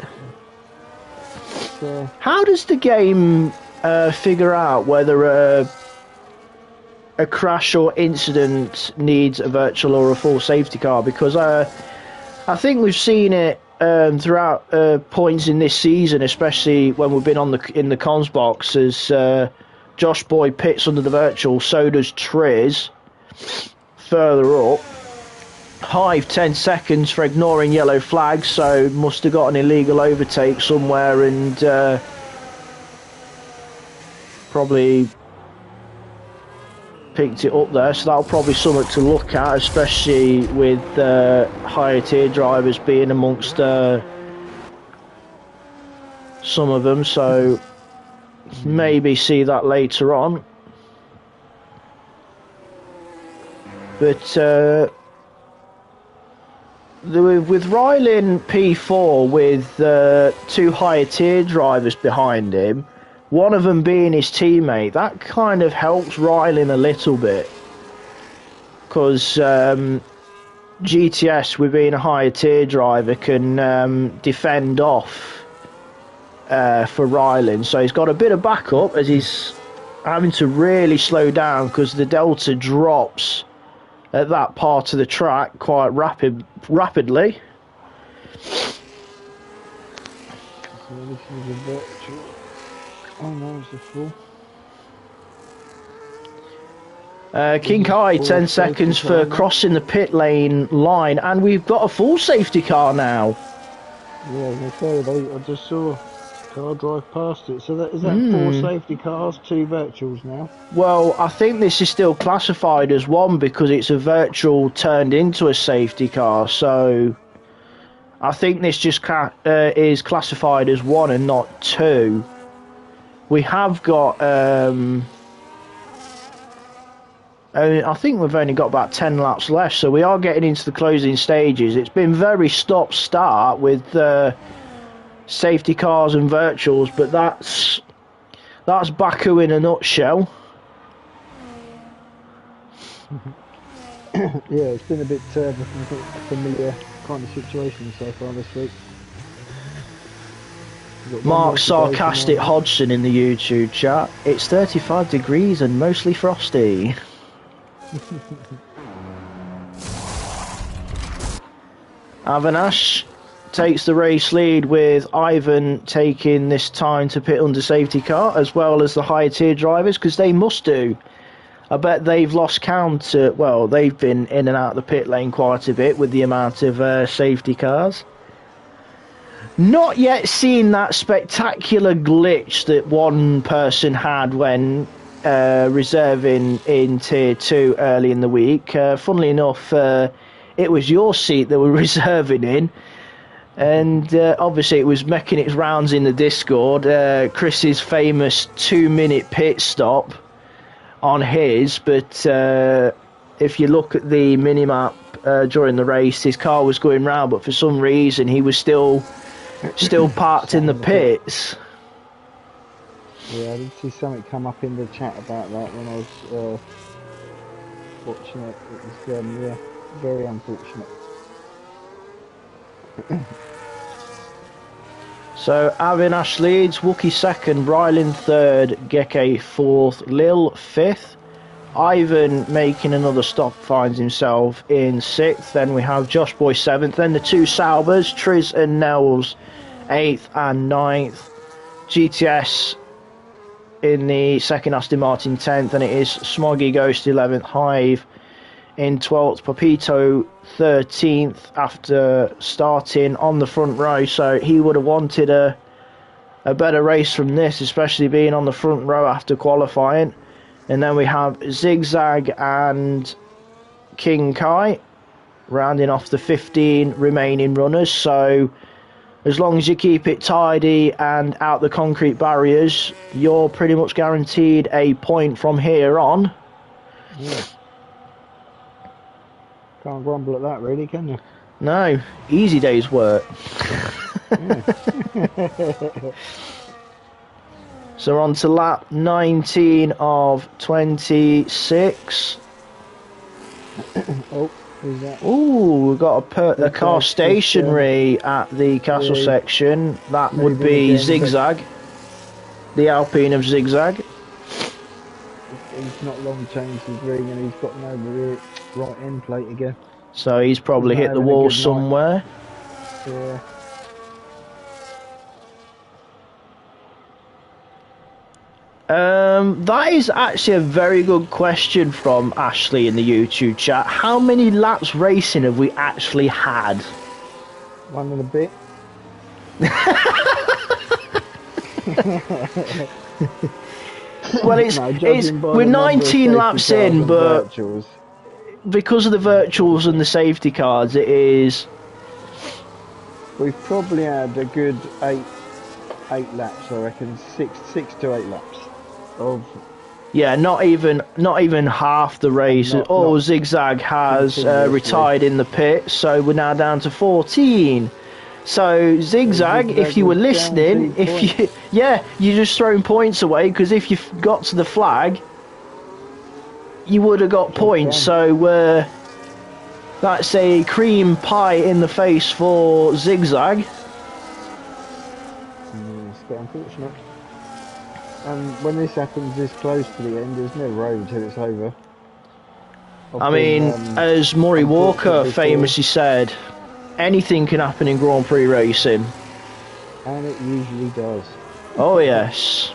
S1: Yeah, how does the game figure out whether a crash or incident needs a virtual or a full safety car? Because I think we've seen it throughout points in this season, especially when we've been in the comms box, as Josh Boy pits under the virtual, so does Triz further up. Hive 10 seconds for ignoring yellow flags, so must have got an illegal overtake somewhere and probably picked it up there, so that'll probably something to look at, especially with higher tier drivers being amongst some of them, so maybe see that later on. But with Rylan P4 with 2 higher tier drivers behind him, one of them being his teammate, that kind of helps Rylan a little bit. Because GTS, with being a higher tier driver, can defend off for Rylan. So he's got a bit of backup as he's having to really slow down because the delta drops at that part of the track quite rapidly.
S2: So this is a virtual. Oh no, it's a full.
S1: King Kai, 10 seconds for crossing the pit lane line, and we've got a full safety car now.
S2: Yeah, I was going to say, I just saw a car drive past it. So is that 4 safety cars, 2 virtuals now?
S1: Well, I think this is still classified as 1 because it's a virtual turned into a safety car. So I think this just is classified as 1 and not 2. We have got... I think we've only got about 10 laps left, so we are getting into the closing stages. It's been very stop-start with safety cars and virtuals, but that's Baku in a nutshell.
S2: Yeah, it's been a bit familiar kind of situation so far this week.
S1: Mark Sarcastic Hodgson in the YouTube chat. It's 35 degrees and mostly frosty. Avinash takes the race lead with Ivan taking this time to pit under safety car, as well as the higher tier drivers, because they must do. I bet they've lost count. Well, they've been in and out of the pit lane quite a bit with the amount of safety cars. Not yet seen that spectacular glitch that one person had when reserving in tier 2 early in the week. Funnily enough, it was your seat that were reserving in, and obviously it was making its rounds in the Discord. Chris's famous 2-minute pit stop on his, but if you look at the minimap during the race, his car was going round, but for some reason he was still parked in the pits.
S2: Yeah, I did see something come up in the chat about that when I was watching it. It was, yeah, very unfortunate.
S1: So Avinash leads, Wookie 2nd, Rylan 3rd, Geke 4th, Lil 5th. Ivan making another stop finds himself in 6th. Then we have Josh Boy 7th. Then the 2 Saubers, Triz and Nels 8th and 9th. GTS in the 2nd, Aston Martin 10th, and it is Smoggy Ghost 11th, Hive in 12th, Papito 13th after starting on the front row, so he would have wanted a better race from this, especially being on the front row after qualifying. And then we have Zigzag and King Kai rounding off the 15 remaining runners, so as long as you keep it tidy and out the concrete barriers, you're pretty much guaranteed a point from here on.
S2: Yeah. Can't grumble at that, really, can you?
S1: No, easy day's work. So on to lap 19 of 26.
S2: Oh.
S1: Ooh, we've got a car stationary at the castle section. That would be Zigzag, the Alpine of Zigzag.
S2: He's not long changed his ring and he's got no rear right end plate again.
S1: So he's probably hit the wall somewhere.
S2: Yeah.
S1: That is actually a very good question from Ashley in the YouTube chat. How many laps racing have we actually had?
S2: 1 and a bit.
S1: Well, we're 19 laps in, but
S2: virtuals,
S1: because of the virtuals and the safety cars, it is.
S2: We've probably had a good eight laps, I reckon, six to 8 laps of.
S1: Yeah, not even half the race. Zigzag has retired in the pit, so we're now down to 14. So Zigzag, if you were listening, you're just throwing points away, because if you got to the flag, you would have got points. So that's a cream pie in the face for Zigzag.
S2: It's a bit unfortunate. And when this happens this close to the end, there's no road till it's over.
S1: I mean, as Maury Walker famously said, anything can happen in Grand Prix racing.
S2: And it usually does.
S1: Oh yes.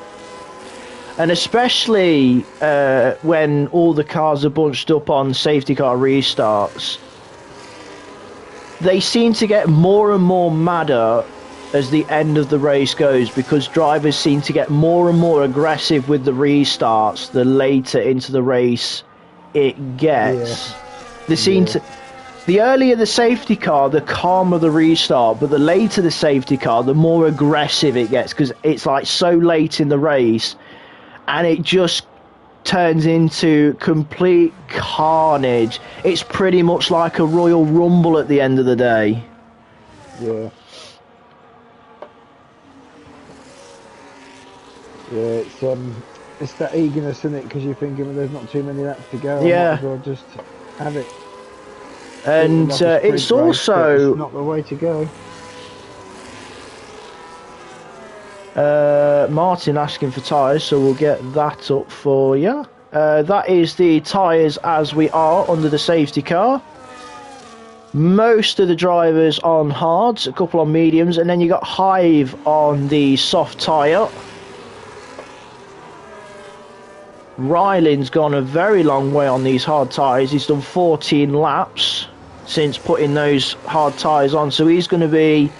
S1: And especially when all the cars are bunched up on safety car restarts, they seem to get more and more madder as the end of the race goes, because drivers seem to get more and more aggressive with the restarts the later into the race it gets. The earlier the safety car, the calmer the restart, but the later the safety car, the more aggressive it gets, because it's like so late in the race, and it just turns into complete carnage. It's pretty much like a Royal Rumble at the end of the day.
S2: Yeah. Yeah, it's that eagerness, isn't it? Because you're thinking, well, there's not too many laps to go.
S1: Yeah.
S2: I might as well just have it.
S1: And it's also...
S2: It's not the way to go.
S1: Martin asking for tyres, so we'll get that up for you. That is the tyres as we are under the safety car. Most of the drivers on hards, a couple on mediums, and then you got Hive on the soft tyre. Ryland's gone a very long way on these hard tyres. He's done 14 laps since putting those hard tyres on, so he's going to be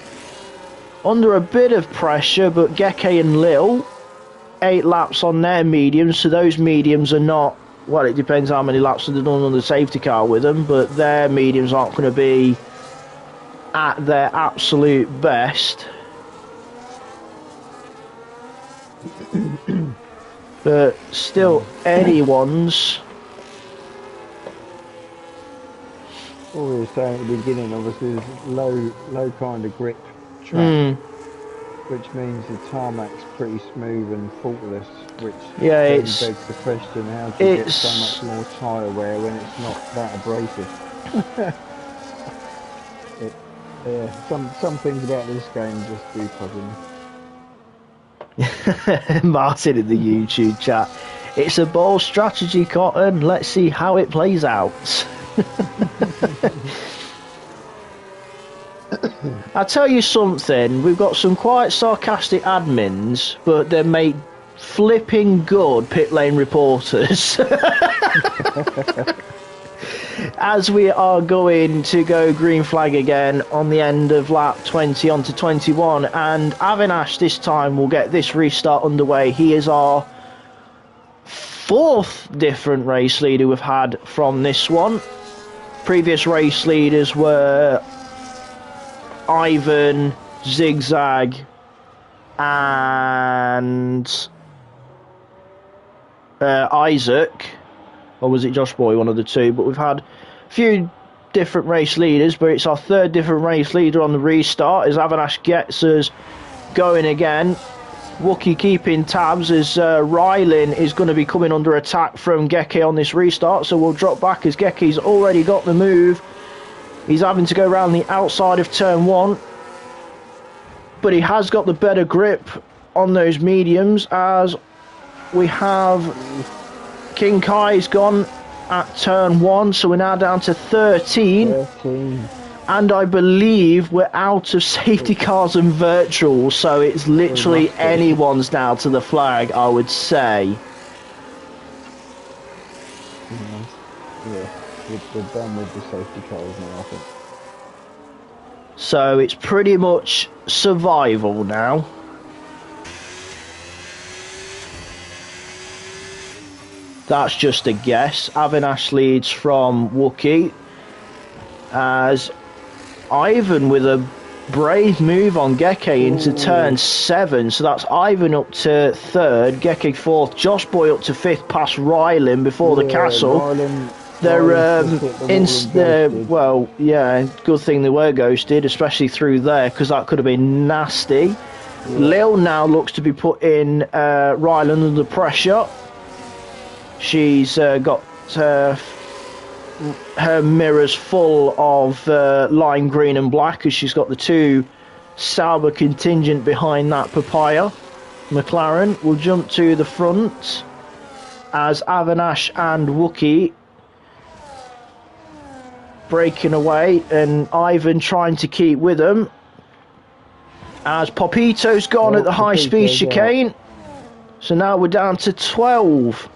S1: under a bit of pressure. But Geke and Lil, 8 laps on their mediums, so those mediums are not, well, it depends how many laps they've done on the safety car with them, but their mediums aren't going to be at their absolute best. But still, anyone's.
S2: What we were saying at the beginning, obviously, is low kind of grip track, which means the tarmac's pretty smooth and faultless, which then begs the question, how do you get so much more tyre wear when it's not that abrasive? Some things about this game just do puzzle me.
S1: Martin in the YouTube chat, it's a bold strategy, Cotton. Let's see how it plays out. I'll tell you something, we've got some quite sarcastic admins, but they make flipping good pit lane reporters. As we are going to go green flag again on the end of lap 20 onto 21, and Avinash this time will get this restart underway. He is our 4th different race leader we've had from this one. Previous race leaders were Ivan, Zigzag, and Isaac. Or was it Josh Boy, one of the two? But we've had a few different race leaders, but it's our 3rd different race leader on the restart as Avinash gets us going again. Wookie keeping tabs as Rylan is going to be coming under attack from Geke on this restart, so we'll drop back as Geke's already got the move. He's having to go around the outside of turn 1, but he has got the better grip on those mediums, as we have... King Kai's gone at turn 1, so we're now down to 13. And I believe we're out of safety cars and virtual, so it's literally anyone's now to the flag, I would say.
S2: Yeah, we're done with the safety cars now, I think.
S1: So it's pretty much survival now. That's just a guess. Avinash leads from Wookie, as Ivan with a brave move on Geke into turn 7. So that's Ivan up to 3rd, Geke 4th, Josh Boy up to 5th past Rylan before the castle. They're
S2: ghosted.
S1: well, yeah, good thing they were ghosted, especially through there, because that could have been nasty. Yeah. Lil now looks to be putting Ryland under pressure. She's got her mirrors full of lime green and black, as she's got the two Sauber contingent behind that Papaya. McLaren will jump to the front as Avanash and Wookie breaking away, and Ivan trying to keep with them as Popito's gone at the high-speed chicane. So now we're down to 12.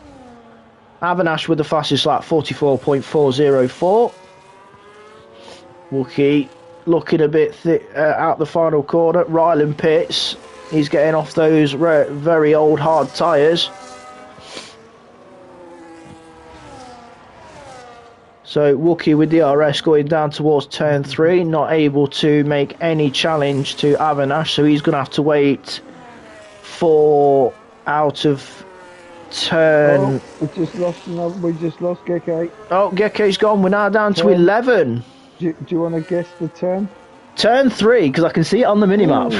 S1: Avanash with the fastest lap, 44.404. Wookie looking a bit out the final corner. Ryland pits. He's getting off those very old hard tyres. So Wookie with DRS going down towards turn 3, not able to make any challenge to Avanash, so he's going to have to wait for out of turn.
S2: Oh, we just lost Geke.
S1: Oh, Geke's gone. We're now down to 11.
S2: Do you want to guess the turn?
S1: Turn 3, because I can see it on the minimap.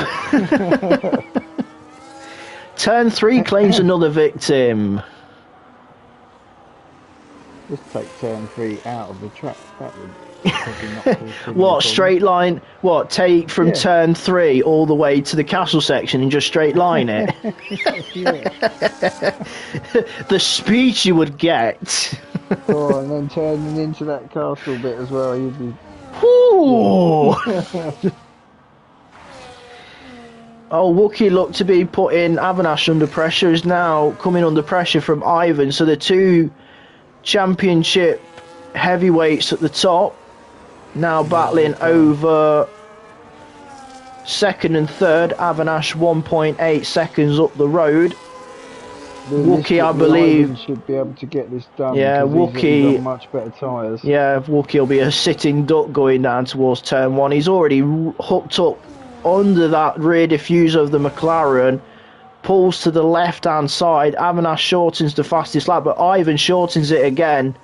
S1: Turn 3 claims another victim.
S2: Just take turn 3 out of the track. That would probably not be
S1: what, straight line? What, take from turn 3 all the way to the castle section and just straight line it? The speed you would get.
S2: Oh, and then turning into that castle bit as well, you'd be...
S1: Ooh. Oh, Wookie looked to be putting Avanash under pressure, is now coming under pressure from Ivan, so the two championship heavyweights at the top now battling over second and third. Avanash 1.8 seconds up the road. Wookie, I believe,
S2: should be able to get this done.
S1: Yeah, Wookie
S2: got much better tyres.
S1: Yeah, Wookie will be a sitting duck going down towards turn 1. He's already hooked up under that rear diffuser of the McLaren. Pulls to the left-hand side. Avanash shortens the fastest lap, but Ivan shortens it again.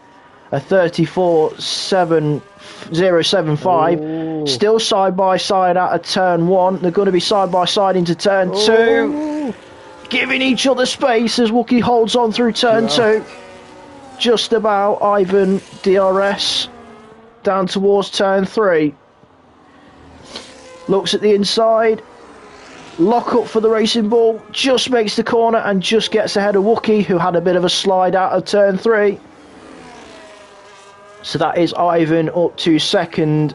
S1: A 34.075. Still side-by-side out of turn 1. They're going to be side-by-side into turn 2. Giving each other space as Wookie holds on through turn 2. Just about Ivan DRS down towards turn 3. Looks at the inside. Lock up for the racing ball, just makes the corner and just gets ahead of Wookie, who had a bit of a slide out of turn 3. So that is Ivan up to second,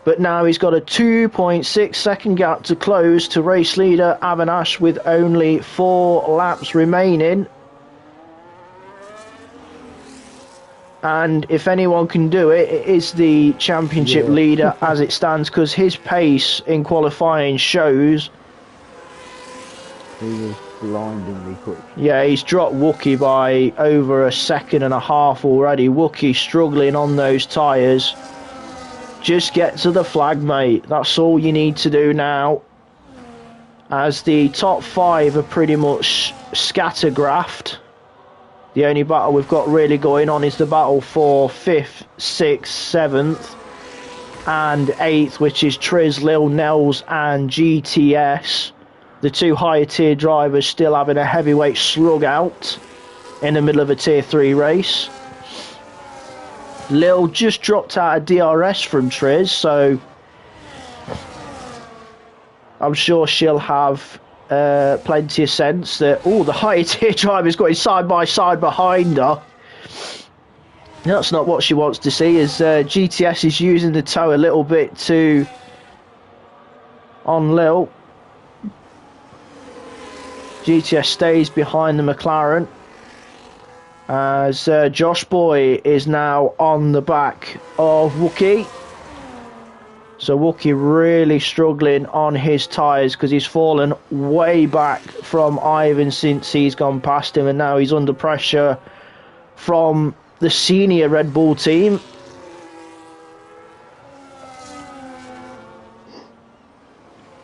S1: but now he's got a 2.6 second gap to close to race leader Avanash with only 4 laps remaining. And if anyone can do it, it is the championship leader as it stands, because his pace in qualifying shows.
S2: He was blindingly quick.
S1: Yeah, he's dropped Wookie by over a second and a half already. Wookie struggling on those tyres. Just get to the flag, mate. That's all you need to do now. As the top 5 are pretty much scattergraphed. The only battle we've got really going on is the battle for 5th, 6th, 7th and 8th, which is Triz, Lil Nels and GTS. The two higher tier drivers still having a heavyweight slug out in the middle of a tier 3 race. Lil just dropped out of DRS from Triz, so I'm sure she'll have plenty of sense that, the higher tier driver's going side by side behind her. That's not what she wants to see, as GTS is using the toe a little bit on Lil. GTS stays behind the McLaren as Josh Boy is now on the back of Wookie. So Wookie really struggling on his tyres because he's fallen way back from Ivan since he's gone past him, and now he's under pressure from the senior Red Bull team.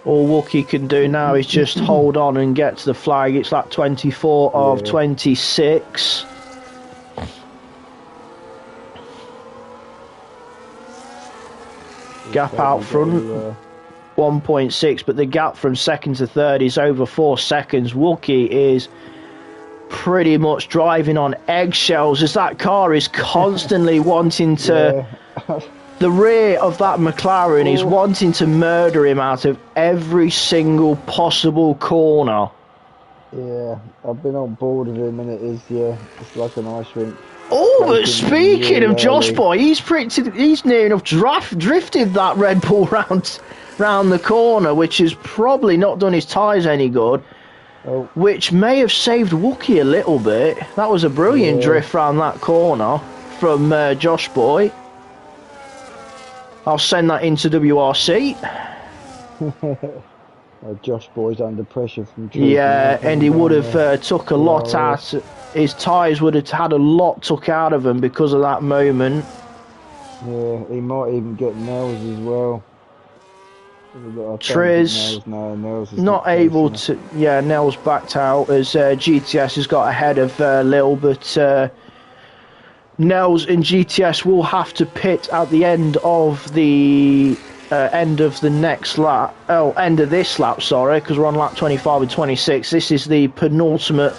S1: All Wookie can do now is just hold on and get to the flag. It's lap 24 of 26. Gap out front, 1.6, but the gap from second to third is over 4 seconds. Wookie is pretty much driving on eggshells as that car is constantly wanting to... The rear of that McLaren is wanting to murder him out of every single possible corner.
S2: Yeah, I've been on board with him and it is, it's like an ice rink.
S1: Oh, but speaking of Josh Boy, he's near enough drifted that Red Bull round the corner, which has probably not done his tyres any good, which may have saved Wookie a little bit. That was a brilliant drift round that corner from Josh Boy. I'll send that into WRC.
S2: Josh Boy's under pressure from
S1: and he would have took a lot out. His tyres would have had a lot took out of him because of that moment.
S2: Yeah, he might even get Nels as well.
S1: Triz not able to. Yeah, Nels backed out as GTS has got ahead of Lil, but Nels and GTS will have to pit at the end of the next lap. Oh, end of this lap, sorry, because we're on lap 25 and 26. This is the penultimate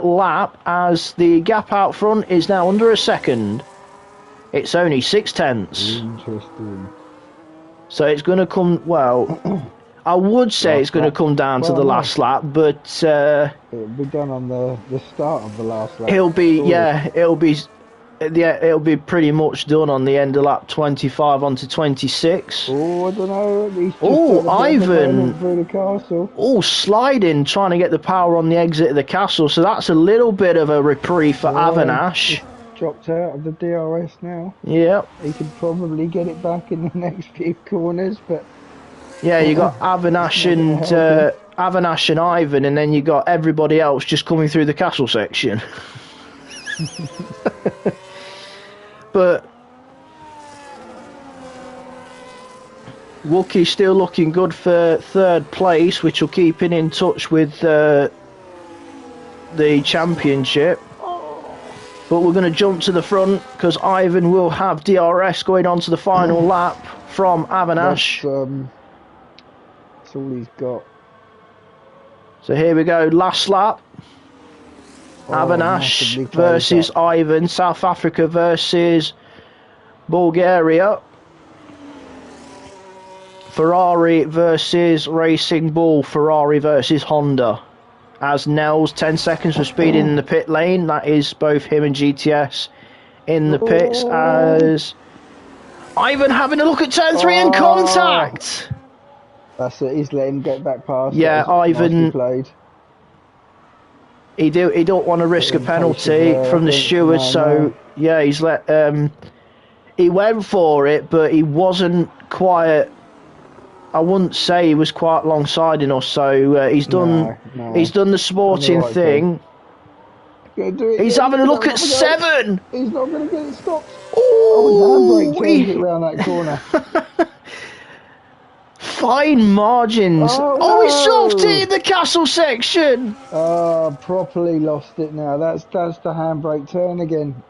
S1: lap, as the gap out front is now under a second. It's only 0.6.
S2: Interesting.
S1: So it's going to come, well, I would say it's going to come down to the last lap, but...
S2: it'll be done on the start of the last lap.
S1: It'll be pretty much done on the end of lap 25 onto 26.
S2: Oh, I don't know.
S1: Oh, Ivan.
S2: Through the castle.
S1: Oh, sliding, trying to get the power on the exit of the castle. So that's a little bit of a reprieve for Avanash.
S2: Dropped out of the DRS now.
S1: Yeah.
S2: He could probably get it back in the next few corners, but...
S1: Yeah, you got Avanash and Ivan, and then you got everybody else just coming through the castle section. But Wookie's still looking good for third place, which will keep him in touch with the championship. But we're going to jump to the front because Ivan will have DRS going on to the final lap from Avanash.
S2: That's all he's got.
S1: So here we go, last lap. Avanash versus Ivan, South Africa versus Bulgaria. Ferrari versus Racing Bull, Ferrari versus Honda. As Nels 10 seconds for speeding in the pit lane. That is both him and GTS in the pits, as Ivan having a look at turn 3 and contact.
S2: That's it, he's let him get back past.
S1: Yeah, Ivan played. He don't want to risk a penalty from the steward, so yeah, he's let he went for it, but he wasn't quite. I wouldn't say he was quite alongside us, so he's done the sporting thing. He's having a look at 7.
S2: He's not going to get it stopped.
S1: Oh,
S2: his handbrake turns it around that corner.
S1: Fine margins. Oh, he softed it in the castle section.
S2: Properly lost it now. That's the handbrake turn again.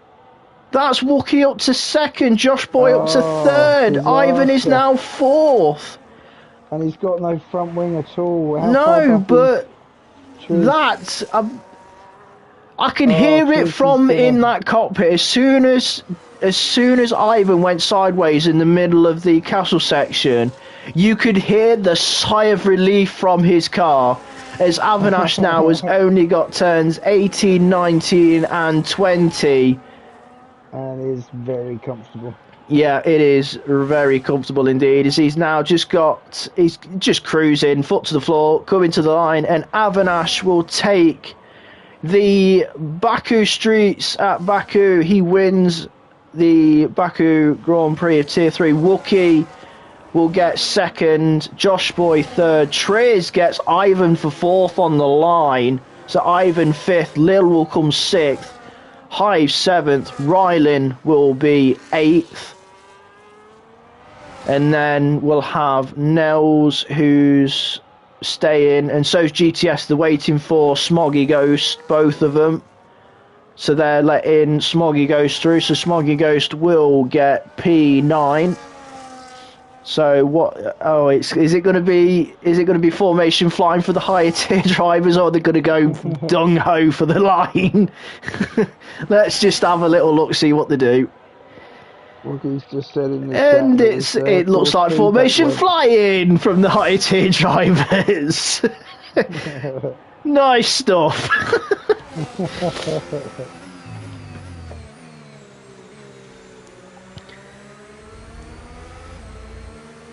S1: That's Wookie up to second. Josh Boy up to third. Ivan is now fourth.
S2: And he's got no front wing at all.
S1: No, but that's... I can hear it from in that cockpit. As soon as Ivan went sideways in the middle of the castle section, you could hear the sigh of relief from his car, as Avanash now has only got turns 18, 19 and 20.
S2: And is very comfortable.
S1: Yeah, it is very comfortable indeed, as he's now he's just cruising, foot to the floor, coming to the line, and Avanash will take the Baku streets at Baku. He wins the Baku Grand Prix of Tier 3. Wookie will get second, Josh Boy third, Triz gets Ivan for fourth on the line, so Ivan fifth, Lil will come sixth, Hive seventh, Rylan will be eighth, and then we'll have Nels who's staying, and so's GTS. They're waiting for Smoggy Ghost, both of them, so they're letting Smoggy Ghost through, so Smoggy Ghost will get P9. So what? Oh, is it going to be formation flying for the higher tier drivers, or are they going to go dung ho for the line? Let's just have a little look, see what they do.
S2: Wookie's just said in the
S1: And
S2: chat
S1: it looks like formation flying from the higher tier drivers. Nice stuff.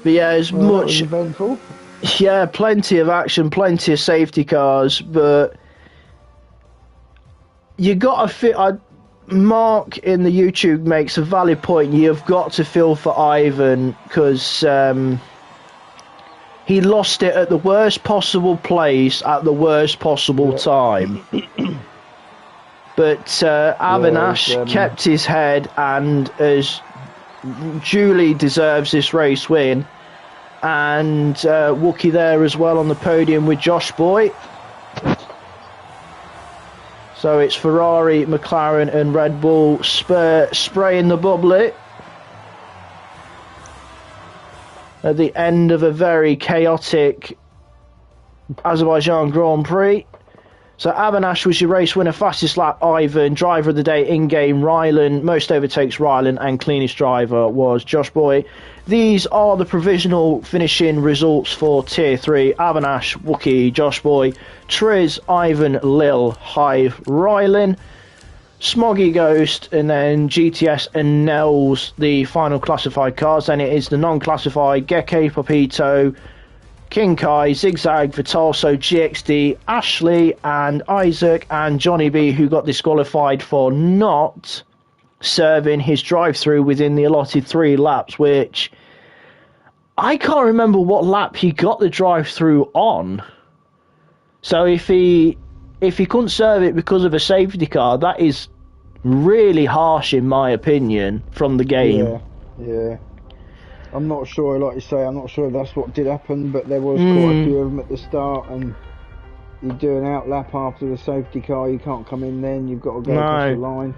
S1: But yeah, as much
S2: eventful.
S1: Yeah, plenty of action, plenty of safety cars, but you got to fit. Mark in the YouTube makes a valid point. You've got to feel for Ivan because he lost it at the worst possible place at the worst possible time. But Avinash kept his head and as duly deserves this race win. And Wookie there as well on the podium with Josh Boy. So it's Ferrari, McLaren and Red Bull spraying the bubbly at the end of a very chaotic Azerbaijan Grand Prix. So Avinash was your race winner, fastest lap Ivan, driver of the day in-game Rylan, most overtakes Rylan, and cleanest driver was Josh Boy. These are the provisional finishing results for Tier 3. Avinash, Wookie, Josh Boy, Triz, Ivan, Lil, Hive, Rylan, Smoggy Ghost, and then GTS and Nels, the final classified cars. Then it is the non-classified Geke, Papito, King Kai, Zigzag, Vitalso, GXD, Ashley and Isaac and Johnny B, who got disqualified for not serving his drive-through within the allotted 3 laps, which I can't remember what lap he got the drive-through on. So if he couldn't serve it because of a safety car, that is really harsh in my opinion from the game.
S2: Yeah. I'm not sure, like you say, I'm not sure if that's what did happen, but there was quite a few of them at the start, and you do an out lap after the safety car, you can't come in then, you've got to go across the line.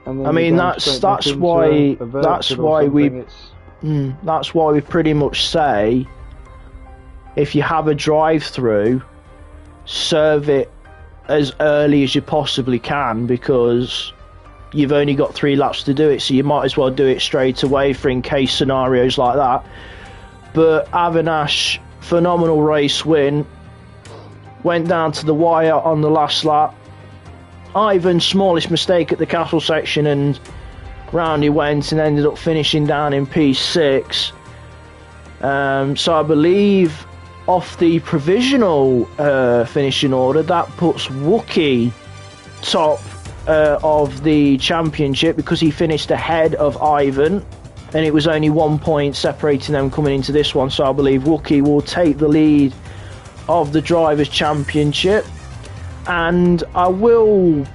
S2: And then I mean,
S1: that's why we pretty much say, if you have a drive-through, serve it as early as you possibly can, because you've only got 3 laps to do it, so you might as well do it straight away for in case scenarios like that. But Avinash, phenomenal race win, went down to the wire on the last lap. Ivan, smallest mistake at the castle section, and round he went and ended up finishing down in P6. So I believe off the provisional finishing order, that puts Wookie top of the championship, because he finished ahead of Ivan, and it was only 1 point separating them coming into this one. So I believe Wookie will take the lead of the Drivers' Championship, and I will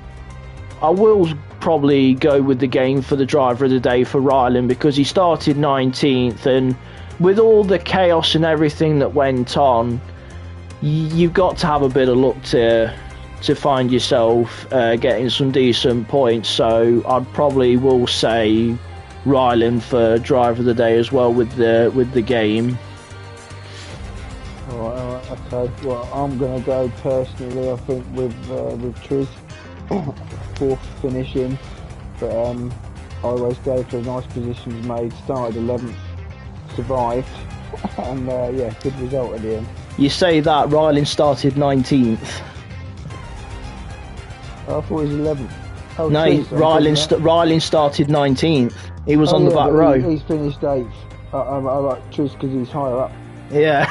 S1: probably go with the game for the driver of the day for Rylan, because he started 19th, and with all the chaos and everything that went on, you've got to have a bit of luck to find yourself getting some decent points. So I'd probably will say Rylan for driver of the day as well with the game.
S2: Alright, okay. Well, I'm gonna go personally, I think, with Triz, 4th finishing, but I always go for nice positions made. Started 11th, survived, and yeah, good result at the end.
S1: You say that Rylan started 19th.
S2: I thought he was 11th. Oh,
S1: no, Rylan started 19th. He was on the back row.
S2: He's finished 8th. I like Triz because he's higher up.
S1: Yeah.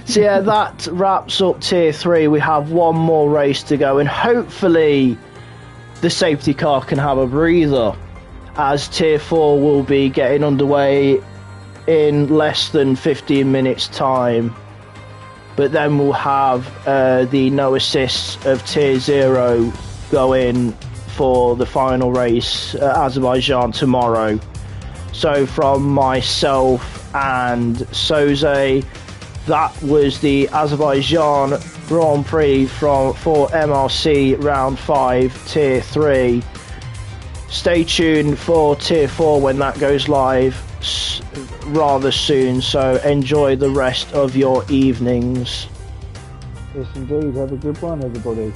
S1: So yeah, that wraps up Tier 3. We have one more race to go, and hopefully the safety car can have a breather, as Tier 4 will be getting underway in less than 15 minutes time. But then we'll have the no assists of Tier 0 going for the final race, Azerbaijan, tomorrow. So from myself and Soze, that was the Azerbaijan Grand Prix for MRC Round 5 Tier 3. Stay tuned for Tier 4 when that goes live. rather soon, so enjoy the rest of your evenings.
S2: Yes, indeed. Have a good one, everybody.